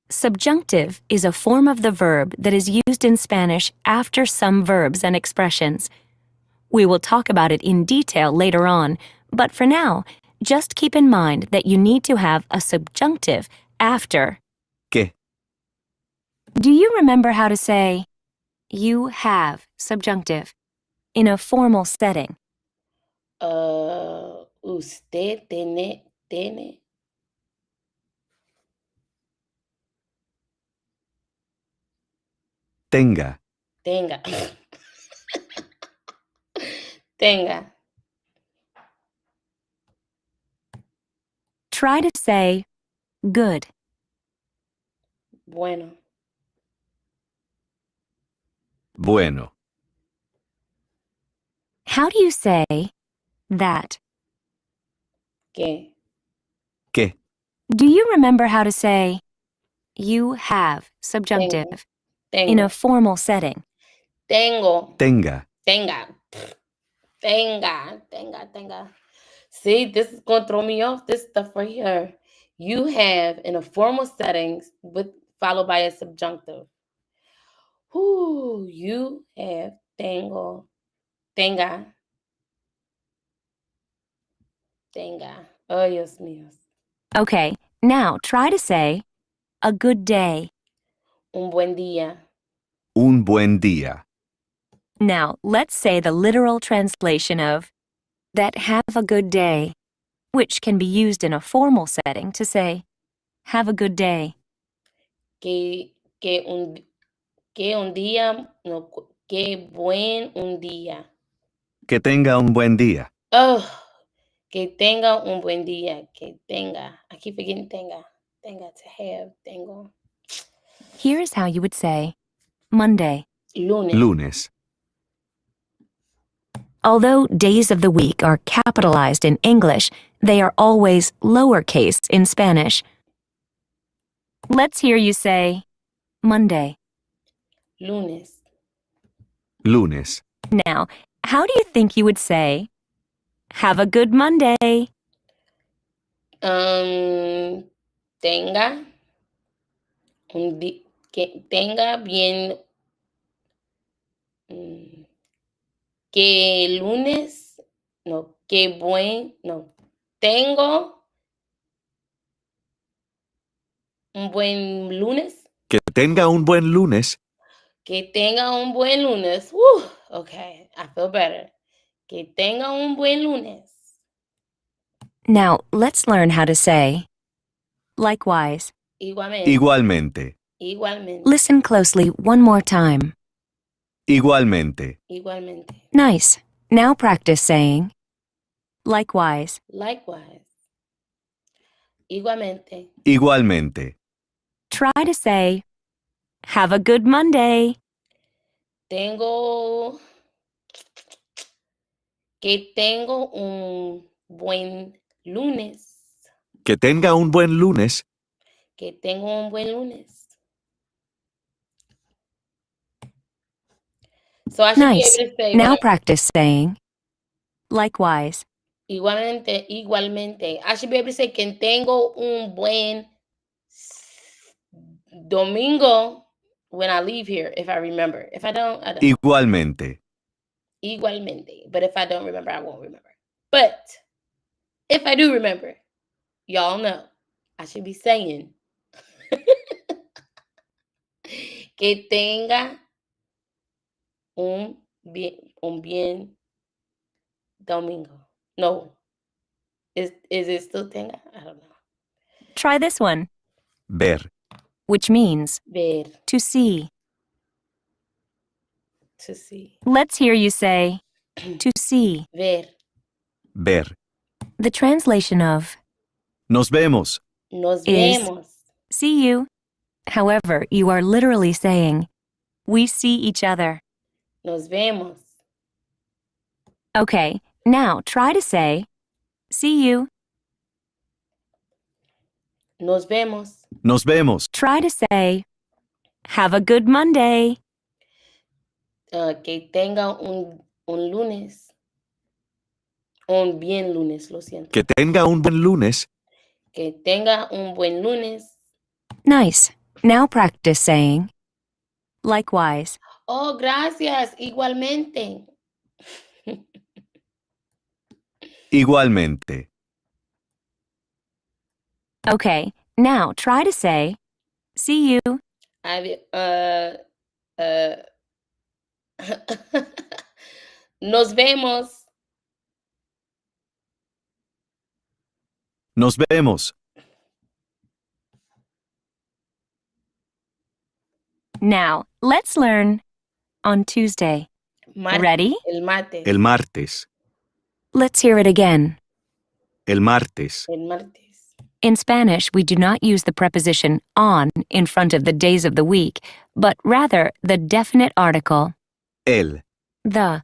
Subjunctive is a form of the verb that is used in Spanish after some verbs and expressions. We will talk about it in detail later on, but for now, just keep in mind that you need to have a subjunctive after. ¿Qué? Do you remember how to say, you have, subjunctive, in a formal setting? Usted tiene. Tenga. Tenga. Tenga. Try to say, good. Bueno. Bueno. How do you say that? ¿Qué? ¿Qué? Do you remember how to say, you have, subjunctive, in Tengo. a formal setting? Tengo. Tenga. Tenga. Tenga. See, this is going to throw me off, this stuff right here. You have in a formal settings followed by a subjunctive. You have. Tengo. Tenga. Oh, Dios mío. Okay, now try to say, a good day. Un buen día. Un buen día. Now, let's say the literal translation of that have a good day, which can be used in a formal setting to say, have a good day. Que un día, no, que buen un día. Que tenga un buen día. Oh, que tenga un buen día. Que tenga. I keep forgetting tenga. Tenga to have. Tengo. Here is how you would say, Monday. Lunes. Lunes. Although days of the week are capitalized in English, they are always lowercase in Spanish. Let's hear you say, Monday. Lunes. Lunes. Now, how do you think you would say Have a good Monday. Tenga que tenga bien que lunes, no, que buen, no, tengo un buen lunes, Que tenga un buen lunes. que tenga un buen lunes. Okay, I feel better. Que tenga un buen lunes. Now, let's learn how to say likewise. Igualmente. Igualmente. Igualmente. Listen closely one more time. Igualmente. Igualmente. Nice. Now practice saying likewise. Likewise. Igualmente. Igualmente. Try to say have a good Monday. Tengo un buen lunes. Que tenga un buen lunes. Que tengo un buen lunes. So I should Nice. be able to say Now practice saying likewise. igualmente, igualmente. I should be able to say que tengo un buen domingo when I leave here, if I remember. If I don't, I don't. Igualmente. Igualmente. But if I don't remember, I won't remember. But if I do remember, y'all know I should be saying que tenga un bien domingo. No. Is it still tenga? I don't know. Try this one, Ver. which means Ver, to see. to see. Let's hear you say to see. Ver. Ver. The translation of Nos vemos. Nos Is- vemos. see you. However, you are literally saying we see each other. Nos vemos. Okay, now try to say see you. Nos vemos. Nos vemos. Try to say have a good Monday. Que tenga un lunes. Un bien lunes, lo siento. Que tenga un buen lunes. Que tenga un buen lunes. Nice. Now practice saying likewise. Oh, gracias. Igualmente. Igualmente. Okay, now try to say see you. Nos vemos. Nos vemos. Now, let's learn on Tuesday. Ready? El martes. El martes. Let's hear it again. El martes. El martes. In Spanish, we do not use the preposition on in front of the days of the week, but rather the definite article, El. the.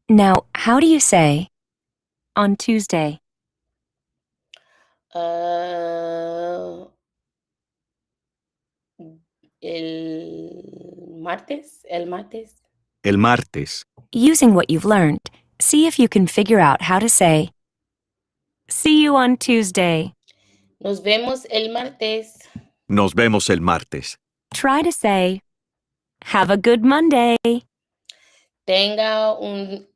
Now, how do you say on Tuesday? El martes. El martes. El martes. Using what you've learned, see if you can figure out how to say, see you on Tuesday. Nos vemos el martes. Nos vemos el martes. Try to say, have a good Monday. Tenga un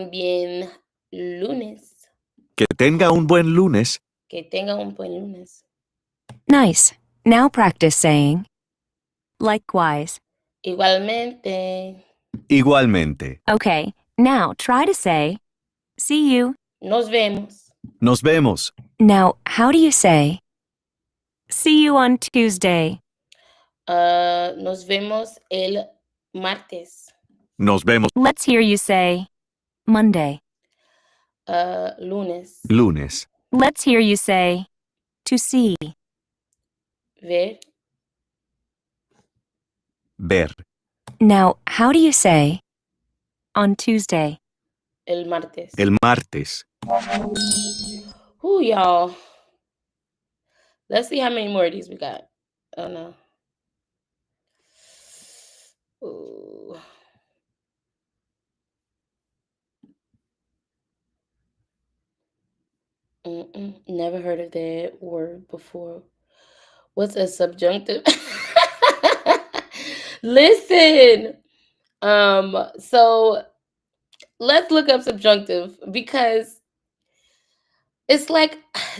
bien lunes. Que tenga un buen lunes. Que tenga un buen lunes. Nice. Now practice saying, likewise. Igualmente. Igualmente. Okay, now try to say, see you. Nos vemos. Nos vemos. Now, how do you say, see you on Tuesday? Nos vemos el martes. Nos vemos Let's hear you say, Monday. Lunes. lunes. Let's hear you say, to see. Ver. Ver. Now, how do you say, on Tuesday? El martes. El martes. Y'all. Let's see how many more of these we got. Oh, no. Ooh. Never heard of that word before. What's a subjunctive? Listen. So let's look up subjunctive because it's like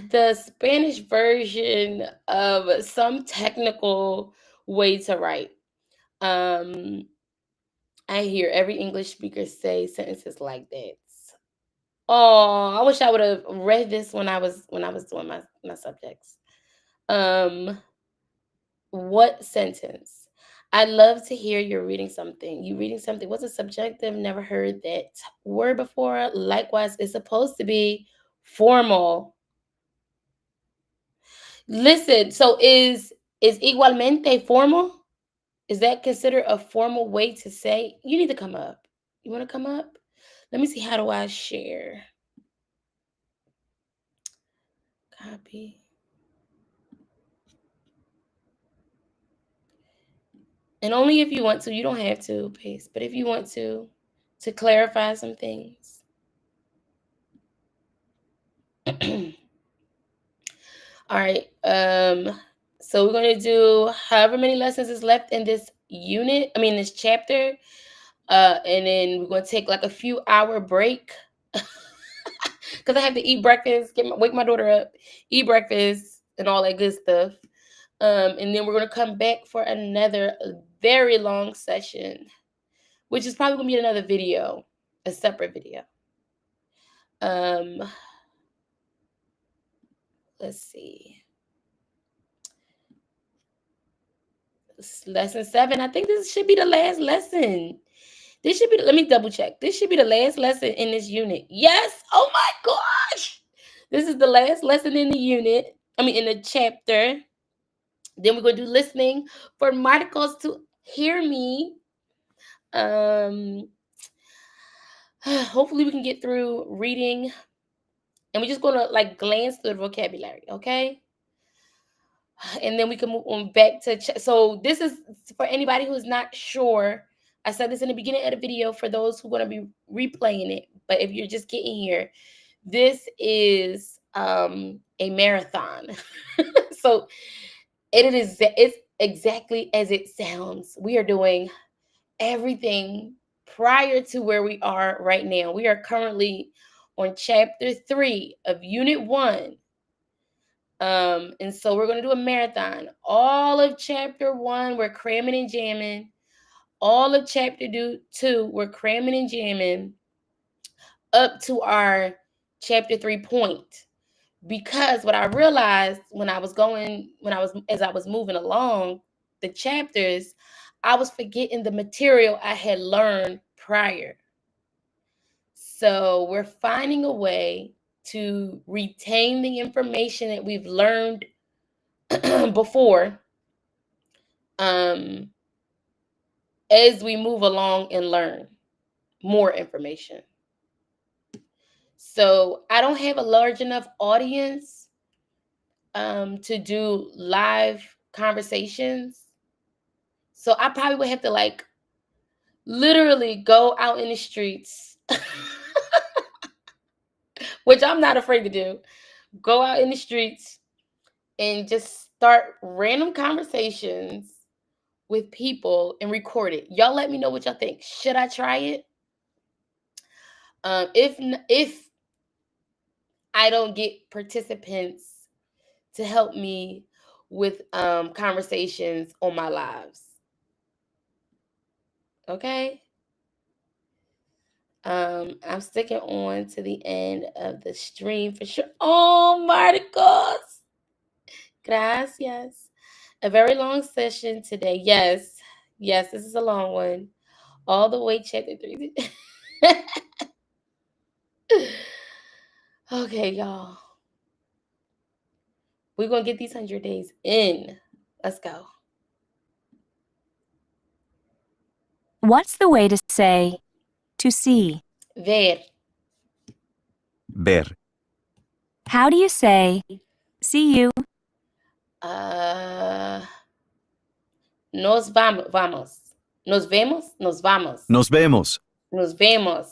the Spanish version of some technical way to write. Um, I hear every English speaker say sentences like that. Oh, I wish I would have read this when I was doing my subjects. Um, what sentence? I'd love to hear you're reading something. You reading something? What's a subjunctive? Never heard that word before. Likewise, it's supposed to be formal. Listen, so is igualmente formal? Is that considered a formal way to say? You need to come up. You want to come up? Let me see. How do I share? Copy. And only if you want to. You don't have to paste, but if you want to clarify some things. All right. So we're gonna do however many lessons is left in this unit. I mean this chapter. And then we're gonna take like a few hour break. Because I have to eat breakfast, wake my daughter up, eat breakfast, and all that good stuff. And then we're gonna come back for another very long session, which is probably gonna be another video, a separate video. Let's see. Lesson 7. I think this should be the last lesson. This should be. Let me double check. This should be the last lesson in this unit. Yes. Oh my gosh. This is the last lesson in the unit. I mean, in the chapter. Then we're gonna do listening for Marcos to hear me. Hopefully we can get through reading, and we're just gonna like glance through the vocabulary, okay? And then we can move on back to so this is for anybody who's not sure. I said this in the beginning of the video for those who are going to be replaying it, but if you're just getting here, this is a marathon. So it's exactly as it sounds. We are doing everything prior to where we are right now. We are currently on chapter 3 of unit 1. And so we're going to do a marathon. All of chapter 1, we're cramming and jamming. All of chapter 2, we're cramming and jamming up to our chapter 3 point. Because what I realized as I was moving along the chapters, I was forgetting the material I had learned prior. So we're finding a way to retain the information that we've learned before, as we move along and learn more information. So I don't have a large enough audience to do live conversations. So I probably would have to like literally go out in the streets, which I'm not afraid to do. Go out in the streets and just start random conversations with people and record it. Y'all let me know what y'all think. Should I try it? If I don't get participants to help me with conversations on my lives. Okay? I'm sticking on to the end of the stream for sure. Oh, Marcos. Gracias. A very long session today. Yes, this is a long one. All the way chapter 3. Okay, y'all. We're going to get these 100 days in. Let's go. What's the way to say to see? Ver. Ver. How do you say see you? Nos vamos. Nos vemos. Nos vamos. Nos vemos. Nos vemos.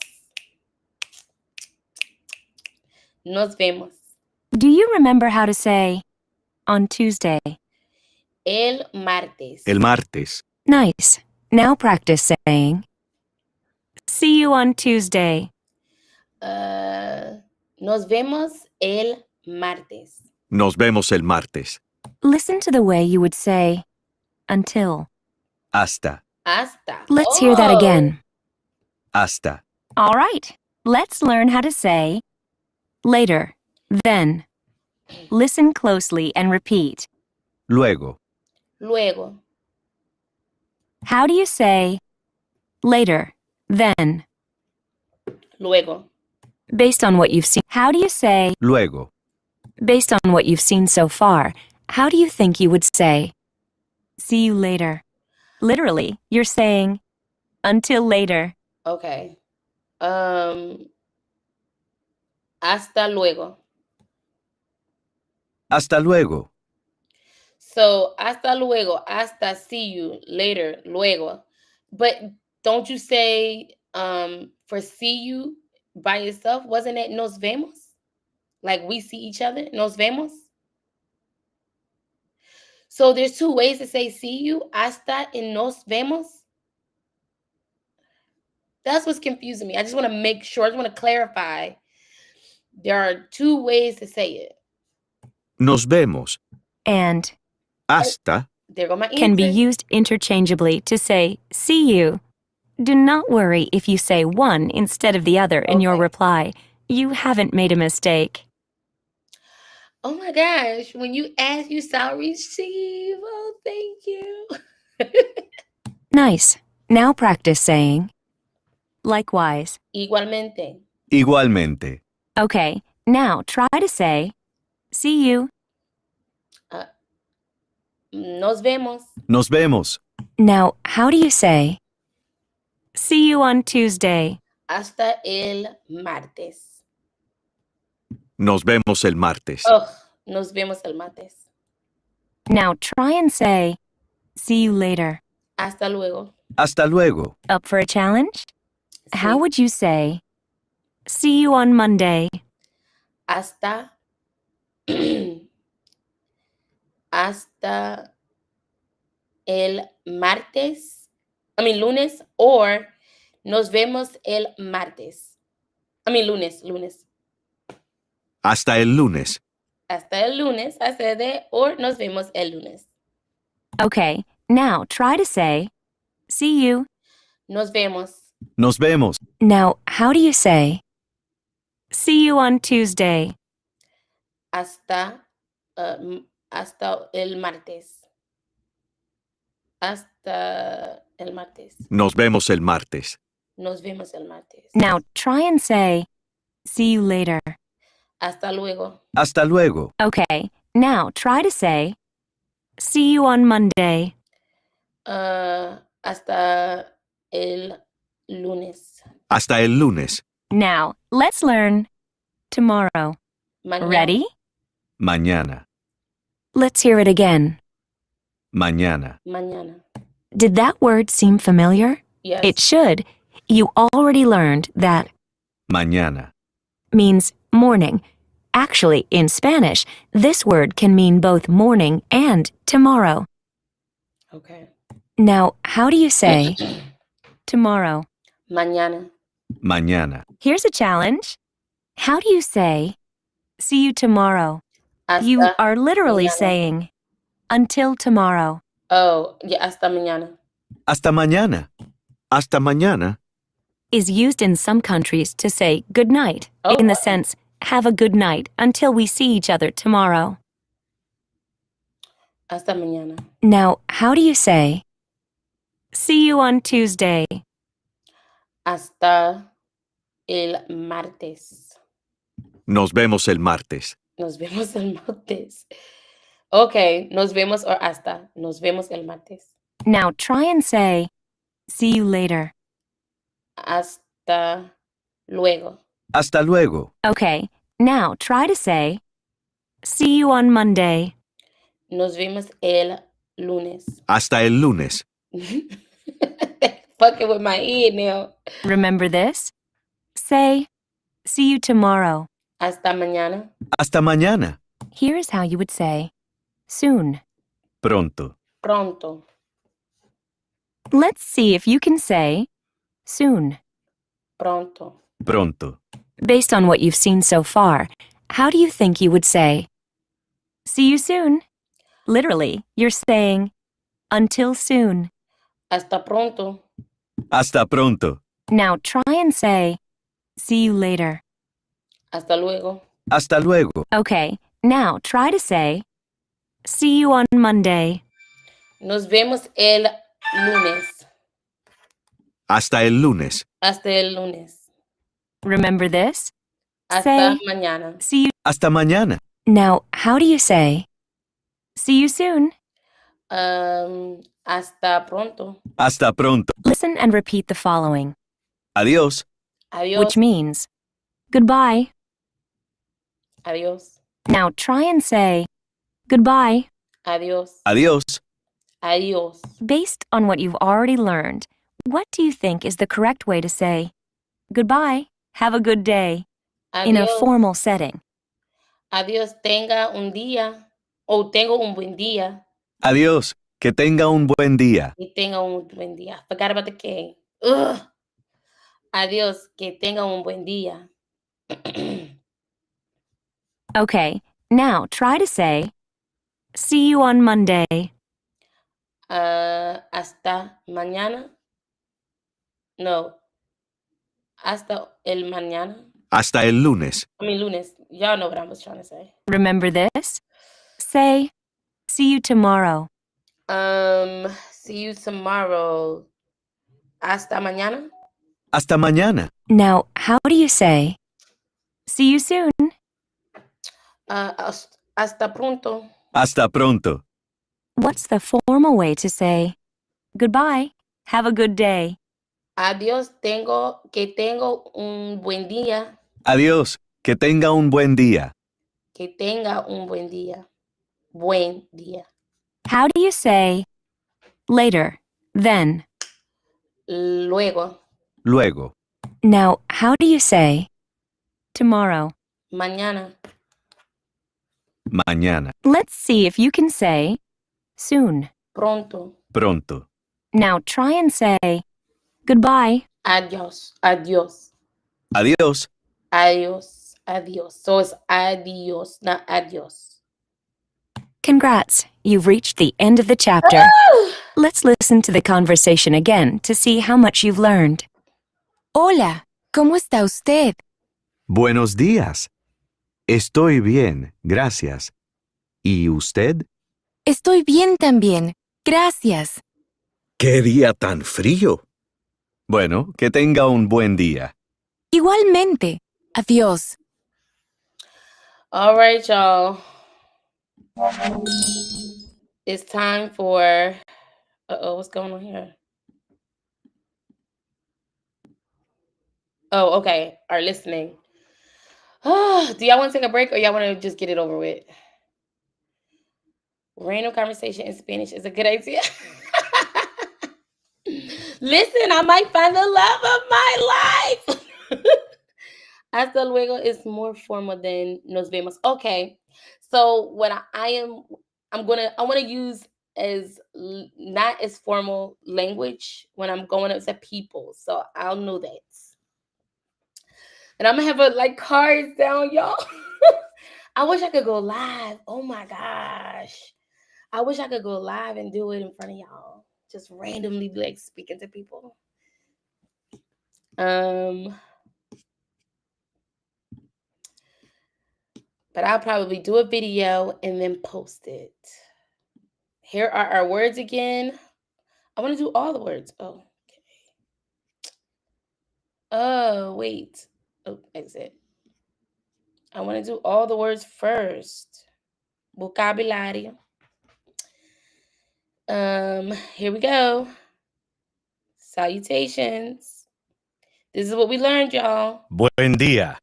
Nos vemos. Do you remember how to say on Tuesday? El martes. El martes. Nice. Now practice saying, see you on Tuesday. Nos vemos el martes. Nos vemos el martes. Listen to the way you would say until. Hasta. Hasta. Let's hear that Oh. again. Hasta. All right. Let's learn how to say later, then. Listen closely and repeat. Luego. Luego. How do you say later, then? Luego. Based on what you've seen, how do you say Luego. based on what you've seen so far? How do you think you would say see you later? Literally, you're saying until later. Okay. Hasta luego. Hasta luego. So, hasta luego, hasta see you later, luego. But don't you say for see you by yourself? Wasn't it nos vemos? Like we see each other, nos vemos? So there's two ways to say see you, hasta and nos vemos. That's what's confusing me. I just want to make sure, I just want to clarify. There are two ways to say it. Nos vemos. And Hasta. There go my answer. can be used interchangeably to say see you. Do not worry if you say one instead of the other in your Okay. reply. You haven't made a mistake. Oh my gosh, when you ask, you shall receive. Oh, thank you. Nice. Now practice saying likewise. Igualmente. Igualmente. Okay, now try to say see you. Nos vemos. Nos vemos. Now, how do you say see you on Tuesday? Hasta el martes. Nos vemos el martes. Ugh, nos vemos el martes. Now try and say see you later. Hasta luego. Hasta luego. Up for a challenge? How Sí. would you say see you on Monday? Hasta hasta el martes. I mean lunes, or nos vemos el martes. I mean lunes. Hasta el lunes. Hasta el lunes, I said that, or nos vemos el lunes. Okay, now try to say see you. Nos vemos. Nos vemos. Now, how do you say see you on Tuesday? Hasta hasta el martes. Hasta el martes. Nos vemos el martes. Nos vemos el martes. Now try and say see you later. Hasta luego. Hasta luego. Okay, now try to say see you on Monday. Hasta el lunes. Hasta el lunes. Now, let's learn tomorrow. Mañana. Ready? Mañana. Let's hear it again. Mañana. Mañana. Did that word seem familiar? Yes. It should. You already learned that Mañana. means morning. Actually, in Spanish, this word can mean both morning and tomorrow. Okay. Now, how do you say tomorrow? Mañana. Mañana. Here's a challenge. How do you say see you tomorrow? Hasta, You are literally mañana. saying until tomorrow. Oh, yeah, hasta mañana. Hasta mañana. Hasta mañana. Is used in some countries to say good night, Oh, in the wow. sense, have a good night until we see each other tomorrow. Hasta mañana. Now, how do you say see you on Tuesday? Hasta el martes. Nos vemos el martes. Nos vemos el martes. Okay, nos vemos or hasta. Nos vemos el martes. Now, try and say see you later. Hasta luego. Hasta luego. Okay, now try to say see you on Monday. Nos vemos el lunes. Hasta el lunes. Fucking with my head now. Remember this? Say see you tomorrow. Hasta mañana. Hasta mañana. Here is how you would say soon. Pronto. Pronto. Let's see if you can say soon. Pronto. Pronto. Based on what you've seen so far, how do you think you would say see you soon? Literally, you're saying until soon. Hasta pronto. Hasta pronto. Now try and say see you later. Hasta luego. Hasta luego. Okay, now try to say see you on Monday. Nos vemos el lunes. Hasta el lunes. Hasta el lunes. Remember this? Hasta Say mañana. see you. Hasta mañana. Now, how do you say see you soon? Hasta pronto. Hasta pronto. Listen and repeat the following, Adiós. Adiós. which means goodbye. Adiós. Now try and say goodbye. Adiós. Adiós. Adiós. Based on what you've already learned, what do you think is the correct way to say goodbye, have a good day in a Adiós. formal setting? Adiós. Tenga un día. O tengo un buen día. Adiós. Que tenga un buen día. Y tenga un buen día. Forgot about the K. Ugh. Adiós. Que tenga un buen día. Okay, now try to say see you on Monday. Hasta mañana. No. Hasta el mañana. Hasta el lunes. I mean, lunes. Y'all know what I was trying to say. Remember this? Say see you tomorrow. See you tomorrow. Hasta mañana. Hasta mañana. Now, how do you say see you soon? Hasta pronto. Hasta pronto. What's the formal way to say goodbye, have a good day? Adiós. Que tengo un buen día. Adiós. Que tenga un buen día. Que tenga un buen día. Buen día. How do you say later, then? Luego. Luego. Now, how do you say tomorrow? Mañana. Mañana. Let's see if you can say soon. Pronto. Pronto. Now try and say goodbye. Adiós. Adiós. Adiós. Adiós. Adiós. So it's adiós, not adiós. Congrats, you've reached the end of the chapter. Let's listen to the conversation again to see how much you've learned. Hola, ¿cómo está usted? Buenos días. Estoy bien, gracias. ¿Y usted? Estoy bien también. Gracias. ¡Qué día tan frío! Bueno, que tenga un buen día. Igualmente. Adiós. All right, y'all. It's time for... what's going on here? Oh, okay. Our listening. Do y'all want to take a break or y'all want to just get it over with? Random conversation in Spanish is a good idea. Listen, I might find the love of my life. Hasta luego is more formal than nos vemos. Okay. So what I want to use as not as formal language when I'm going up to people. So I'll know that. And I'm gonna have cards down, y'all. I wish I could go live. Oh my gosh. I wish I could go live and do it in front of y'all. Just randomly speaking to people. But I'll probably do a video and then post it. Here are our words again. I want to do all the words. Oh, okay. Oh, wait. Oh, exit. I want to do all the words first. Vocabulario. Here we go. Salutations. This is what we learned, y'all. Buen día.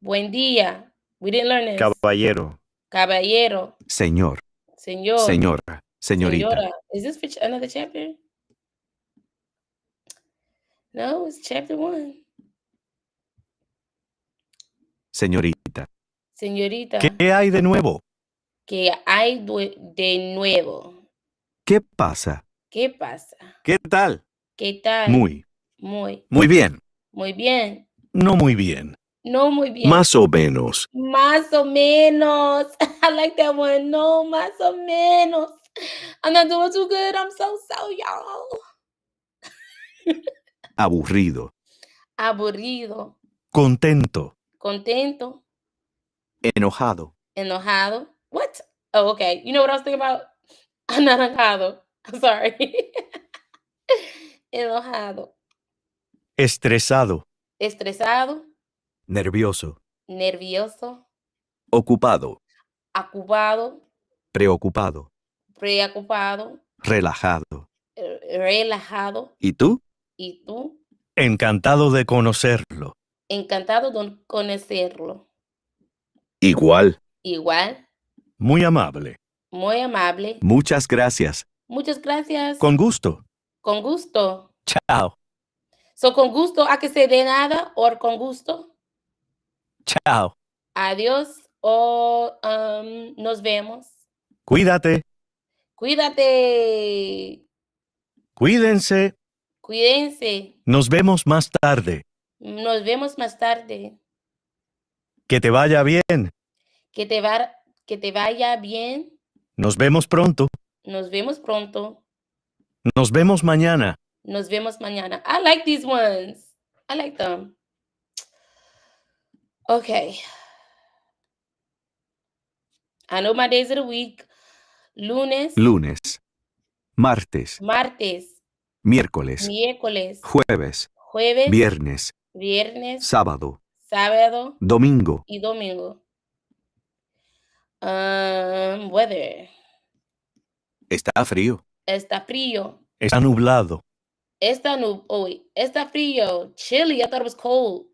Buen día. We didn't learn this. Caballero. Caballero. Señor. Señor. Señora. Señorita. Señora. Is this for another chapter? No, it's chapter 1. Señorita. Señorita, ¿Qué hay de nuevo? ¿qué hay de nuevo? ¿Qué pasa? ¿Qué pasa? ¿Qué tal? ¿Qué tal? Muy Muy bien. bien. No muy bien. No muy bien. Más o menos. Más o menos. I like that one. No, más o menos. I'm not doing too good. I'm so, y'all. Aburrido. Aburrido. Contento. Contento. Enojado. Enojado. What? Oh, okay. You know what I was thinking about? Anaranjado. I'm sorry. Enojado. Estresado. Estresado. Nervioso. Nervioso. Ocupado. Ocupado. Preocupado. Preocupado. Relajado. Relajado. ¿Y tú? ¿Y tú? Encantado de conocerlo. Encantado de conocerlo. Igual. Igual. Muy amable. Muy amable. Muchas gracias. Muchas gracias. Con gusto. Con gusto. Chao. So, con gusto, ¿a que se de nada? ¿O con gusto? Chao. Adiós o nos vemos. Cuídate. Cuídate. Cuídense. Cuídense. Nos vemos más tarde. Nos vemos más tarde. Que te vaya bien. Que te vaya bien. Nos vemos pronto. Nos vemos pronto. Nos vemos mañana. Nos vemos mañana. I like these ones. I like them. Okay. I know my days of the week. Lunes. Lunes. Martes. Martes. Miércoles. Miércoles. Jueves. Jueves. Viernes. Viernes. Sábado. Sábado. Domingo. Y domingo. Weather. Está frío. Está frío. Está nublado. Está frío. Chilly. I thought it was cold.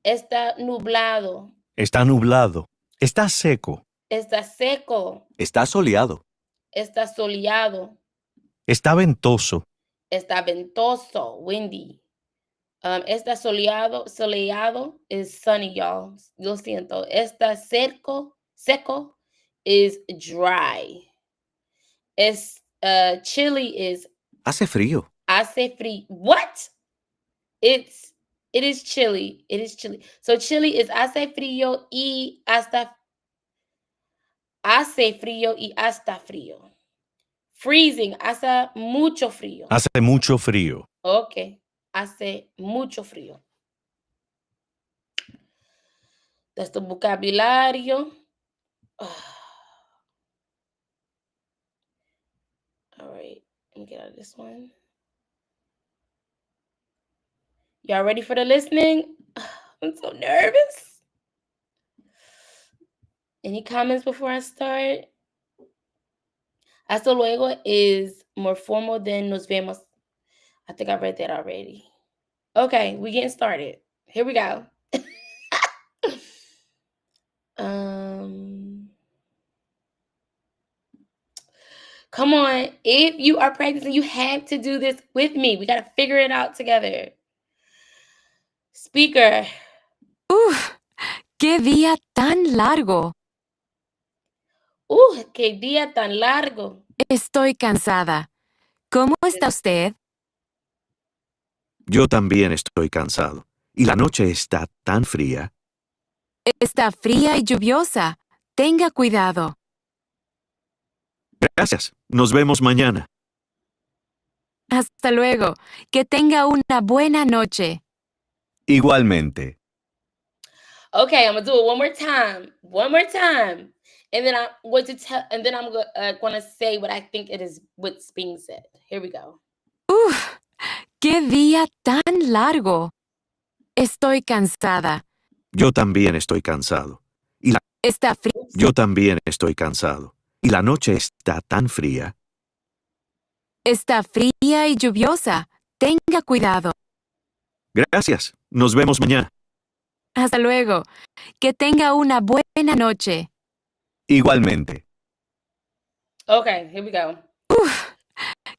Está nublado. Está nublado. Está seco. Está seco. Está soleado. Está soleado. Está ventoso. Está ventoso. Windy. Está soleado is sunny, y'all. Lo siento. Está seco is dry. Chilly is Hace frío. hace frío. What? It is chilly. It is chilly. So chilly is hace frío y hasta frío. Freezing, hace mucho frío. Hace mucho frío. Okay. Hace mucho frío. That's the vocabulario. All right. Let me get out of this one. Y'all ready for the listening? I'm so nervous. Any comments before I start? Hasta luego is more formal than nos vemos. I think I read that already. Okay, we getting started. Here we go. Come on. If you are practicing, you have to do this with me. We got to figure it out together. Speaker. ¡Qué día tan largo! Qué día tan largo. Estoy cansada. ¿Cómo está usted? Yo también estoy cansado. Y la noche está tan fría. Está fría y lluviosa. Tenga cuidado. Gracias. Nos vemos mañana. Hasta luego. Que tenga una buena noche. Igualmente. Okay, I'm gonna do it one more time. One more time. And then I'm going to tell, and then I'm gonna say what I think it is what's being said. Here we go. ¡Qué día tan largo! Estoy cansada. Yo también estoy cansado. Está fría. Yo también estoy cansado. Y la noche está tan fría. Está fría y lluviosa. Tenga cuidado. Gracias. Nos vemos mañana. Hasta luego. Que tenga una buena noche. Igualmente. Okay, here we go.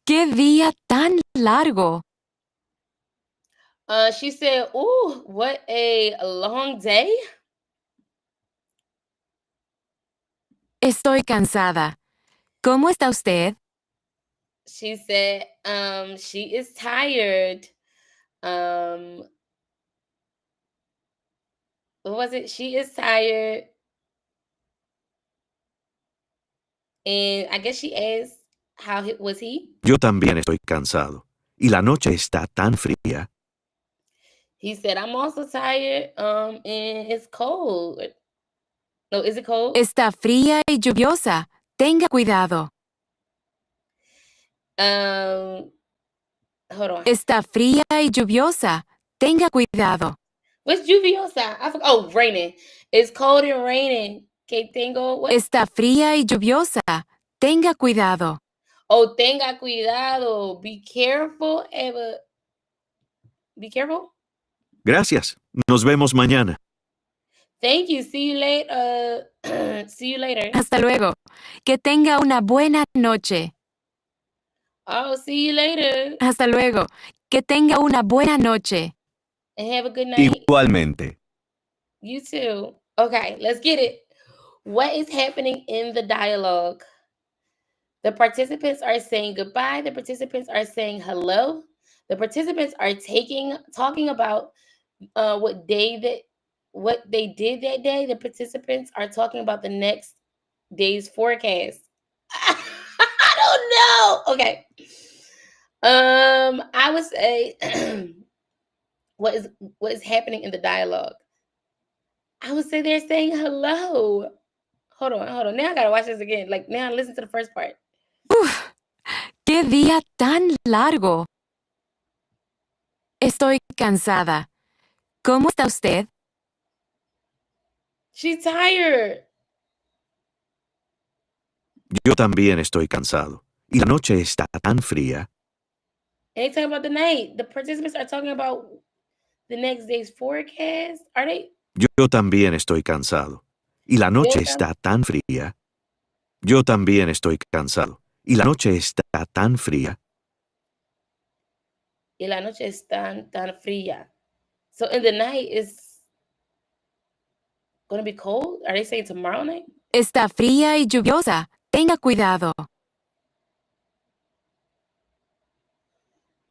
¡Qué día tan largo! She said, "Ooh, what a long day." Estoy cansada. ¿Cómo está usted? She said, she is tired. What was it? She is tired. And I guess she asked, was he? Yo también estoy cansado. Y la noche está tan fría. He said, I'm also tired. And it's cold. No, is it cold? Está fría y lluviosa. Tenga cuidado. Hold on. Está fría y lluviosa. Tenga cuidado. What's lluviosa? Oh, raining. It's cold and raining. Que tengo what? Está fría y lluviosa. Tenga cuidado. Oh, tenga cuidado. Be careful, Eva. Be careful. Gracias. Nos vemos mañana. Thank you. See you later. See you later. Hasta luego. Que tenga una buena noche. Oh, see you later. Hasta luego. Que tenga una buena noche. And have a good night. Igualmente. You too. Okay, let's get it. What is happening in the dialogue? The participants are saying goodbye. The participants are saying hello. The participants are talking about what they did that day. The participants are talking about the next day's forecast. I don't know. Okay. I would say what is happening in the dialogue. I would say they're saying hello. Hold on. Now I gotta watch this again. Like now, listen to the first part. Uf, ¡qué día tan largo! Estoy cansada. ¿Cómo está usted? She's tired. Yo también estoy cansado. Y la noche está tan fría. And they talking about the night. The participants are talking about the next day's forecast. Are they? Yo también estoy cansado. Y la noche está tan fría. Yo también estoy cansado. Y la noche está tan fría. Y la noche es tan fría. So in the night it's going to be cold? Are they saying tomorrow night? Está fría y lluviosa. Tenga cuidado.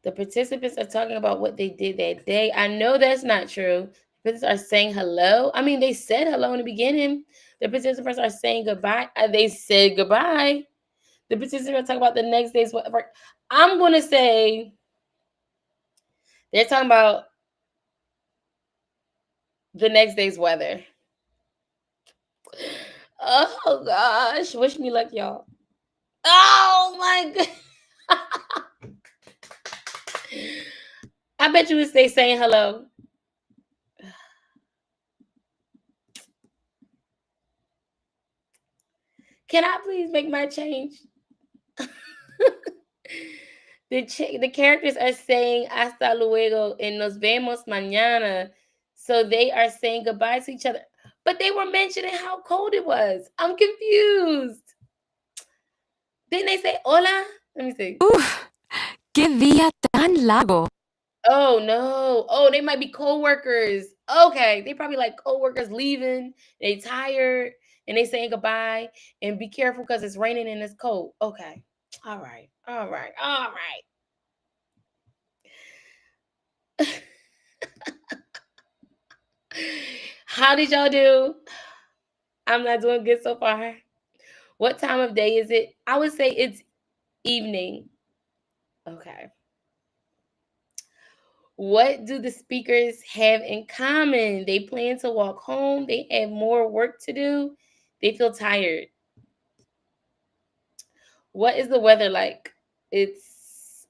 The participants are talking about what they did that day. I know that's not true. The participants are saying hello. I mean, they said hello in the beginning. The participants are saying goodbye. They said goodbye. The participants are talking about the next day's work. I'm going to say they're talking about the next day's weather. Oh, gosh. Wish me luck, y'all. Oh, my God. I bet you would stay saying hello. Can I please make my change? The characters are saying hasta luego and nos vemos mañana. So they are saying goodbye to each other. But they were mentioning how cold it was. I'm confused. Didn't they say hola? Let me see. Uf, ¡qué día tan largo! Oh, no. Oh, they might be co-workers. Okay. They probably like co-workers leaving. They tired and they saying goodbye. And be careful because it's raining and it's cold. Okay. All right. How did y'all do? I'm not doing good so far. What time of day is it? I would say it's evening. Okay. What do the speakers have in common? They plan to walk home. They have more work to do. They feel tired. What is the weather like? It's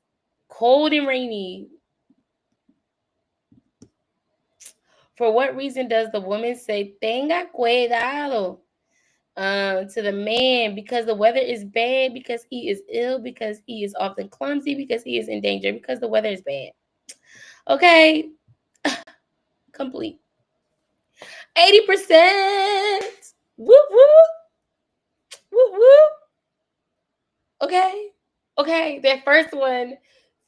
cold and rainy. For what reason does the woman say tenga cuidado to the man? Because the weather is bad, because he is ill, because he is often clumsy, because he is in danger, because the weather is bad. Okay. Complete. 80%. Whoop, whoop. Whoop, whoop. Okay. That first one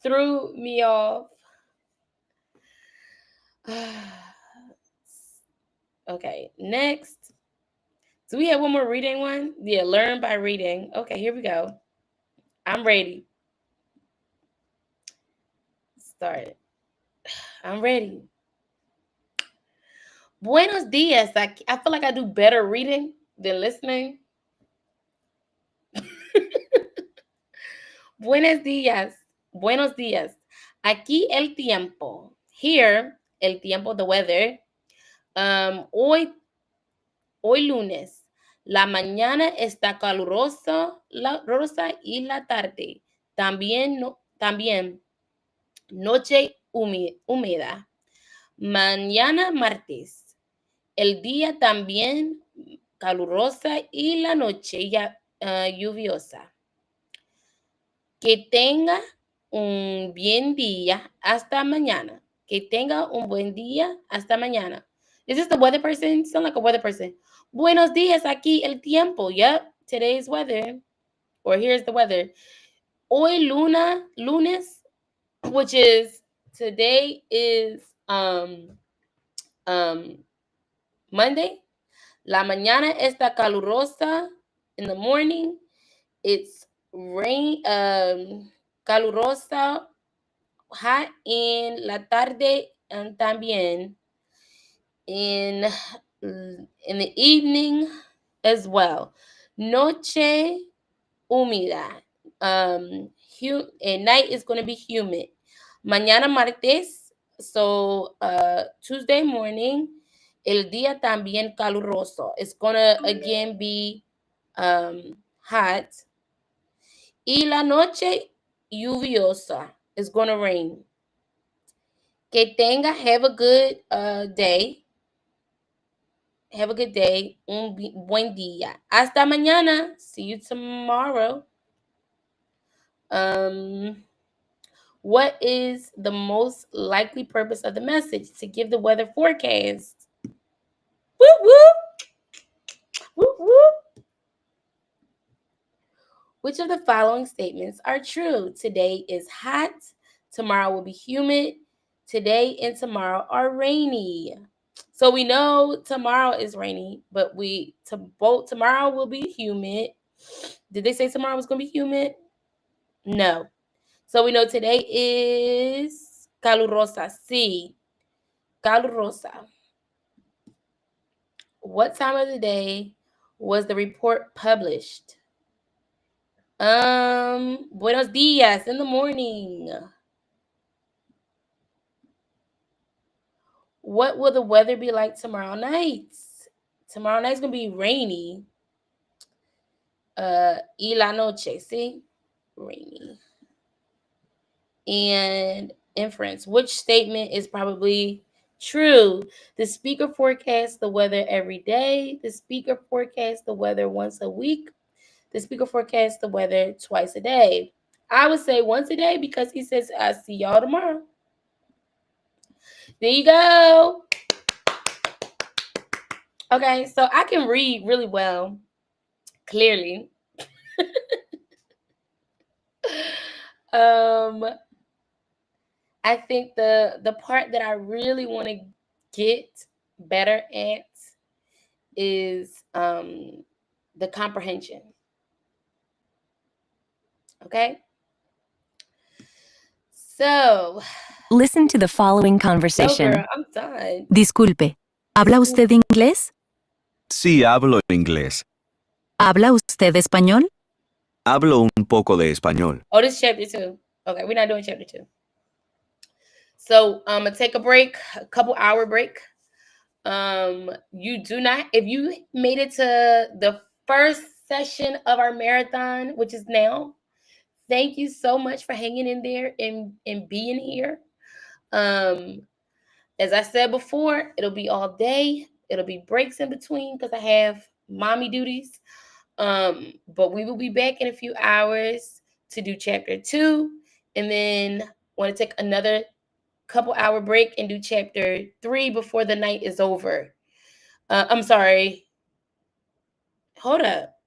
threw me off. Okay, next. Do we have one more reading one? Yeah, learn by reading. Okay, here we go. I'm ready. Start. I'm ready. Buenos dias. I feel like I do better reading than listening. Buenos días. Buenos días. Aquí el tiempo. Here, el tiempo, the weather. Hoy lunes. La mañana está calurosa y la tarde. También noche húmeda. Mañana martes. El día también calurosa y la noche lluviosa. Que tenga un buen día hasta mañana. Que tenga un buen día hasta mañana. Is this the weather person? Sound like a weather person. Buenos días, aquí el tiempo. Yep, today's weather. Or here's the weather. Hoy lunes, which is today is Monday. La mañana está calurosa. In the morning, it's rain, calurosa, hot. En la tarde, and también in the evening as well. Noche húmeda. At night is going to be humid. Mañana martes, so Tuesday morning, el día también caluroso. It's going to again be hot. Y la noche lluviosa. It's going to rain. Que tenga, have a good day. Have a good day. Un buen día. Hasta mañana. See you tomorrow. What is the most likely purpose of the message? To give the weather forecast. Whoop, whoop. Whoop, whoop. Which of the following statements are true? Today is hot. Tomorrow will be humid. Today and tomorrow are rainy. So we know tomorrow is rainy, but tomorrow will be humid. Did they say tomorrow was going to be humid? No. So we know today is calurosa. Sí. Calurosa. What time of the day was the report published? Buenos dias, in the morning. What will the weather be like tomorrow night? Tomorrow night's gonna be rainy. Y la noche, see? Rainy. And inference. Which statement is probably true? The speaker forecasts the weather every day. The speaker forecasts the weather once a week. The speaker forecasts the weather twice a day. I would say once a day because he says, I'll see y'all tomorrow. There you go. Okay, so I can read really well, clearly. I think the part that I really want to get better at is the comprehension. Okay? So, Listen to the following no, conversation. girl, I'm done. Disculpe, ¿habla usted inglés? Sí, hablo inglés. ¿Habla usted español? Hablo un poco de español. Oh, this is chapter 2. Okay, we're not doing chapter 2. So I'm gonna take a break, a couple hour break. You do not, if you made it to the first session of our marathon, which is now, thank you so much for hanging in there and being here. As I said before, it'll be all day. It'll be breaks in between because I have mommy duties. But we will be back in a few hours to do chapter 2, and then want to take another couple hour break and do chapter 3 before the night is over. I'm sorry. Hold up.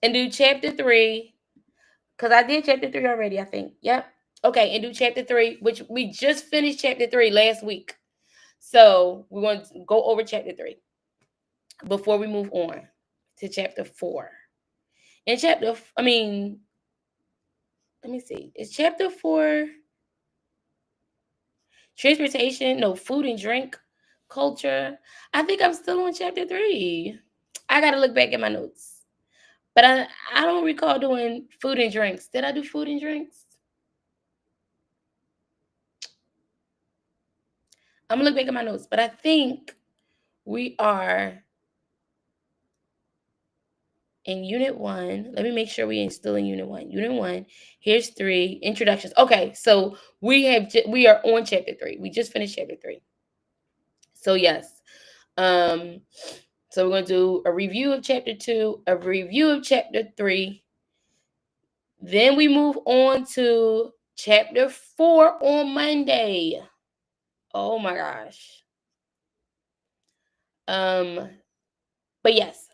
And do chapter 3, because I did chapter 3 already, I think. Yep. Okay, and do chapter 3, which we just finished chapter 3 last week. So we want to go over chapter 3. before we move on to chapter 4. In let me see. Is chapter 4 transportation? No, food and drink culture. I think I'm still on chapter 3. I gotta look back at my notes. But I don't recall doing food and drinks. Did I do food and drinks? I'm gonna look back at my notes, but I think we are in unit 1. Let me make sure we are still in unit 1. Unit 1. Here's 3 introductions. Okay, so we are on chapter 3. We just finished chapter 3. So yes, so we're going to do a review of chapter 2, a review of chapter 3. Then we move on to chapter 4 on Monday. Oh my gosh. But yes,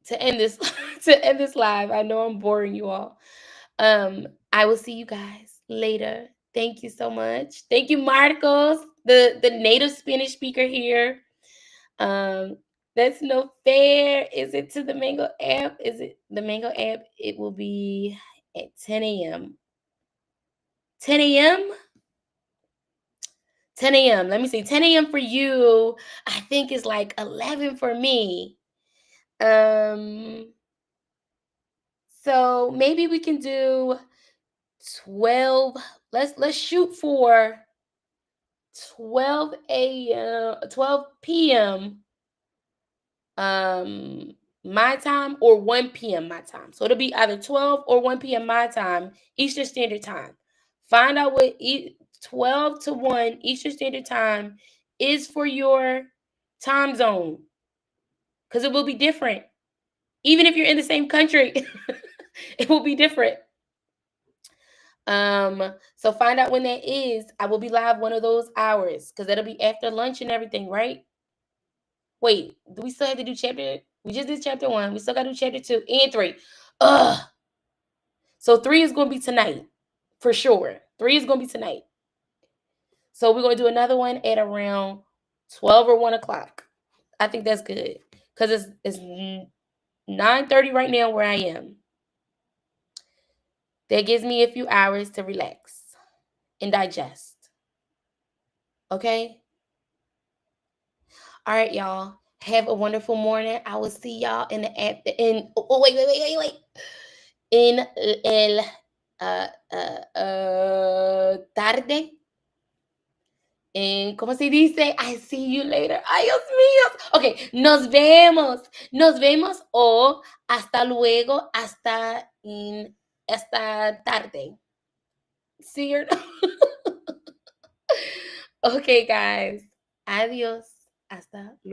to end this live, I know I'm boring you all. I will see you guys later. Thank you so much. Thank you, Marcos, the native Spanish speaker here. That's no fair. Is it to the Mango app? Is it the Mango app? It will be at 10 a.m. 10 a.m. 10 a.m. Let me see. 10 a.m. for you. I think it's like 11 for me. So maybe we can do 12. Let's shoot for 12 a.m. 12 p.m. My time or 1 p.m. my time. So it'll be either 12 or 1 p.m. my time, Eastern Standard Time. Find out what 12 to 1 Eastern Standard Time is for your time zone. Because it will be different. Even if you're in the same country, it will be different. So find out when that is. I will be live one of those hours because that'll be after lunch and everything, right? Wait, do we still have to do chapter? We just did chapter 1. We still got to do chapter 2 and 3. Ugh. So 3 is going to be tonight for sure. 3 is going to be tonight. So we're going to do another one at around 12 or 1 o'clock. I think that's good because it's 9:30 right now where I am. That gives me a few hours to relax and digest. Okay? All right, y'all. Have a wonderful morning. I will see y'all in the app. Wait. In el tarde. ¿Cómo se dice? I see you later. Ay, Dios mío. Ok, nos vemos. Nos vemos o hasta luego, hasta tarde. See you. Okay, guys. Adiós. Hasta luego.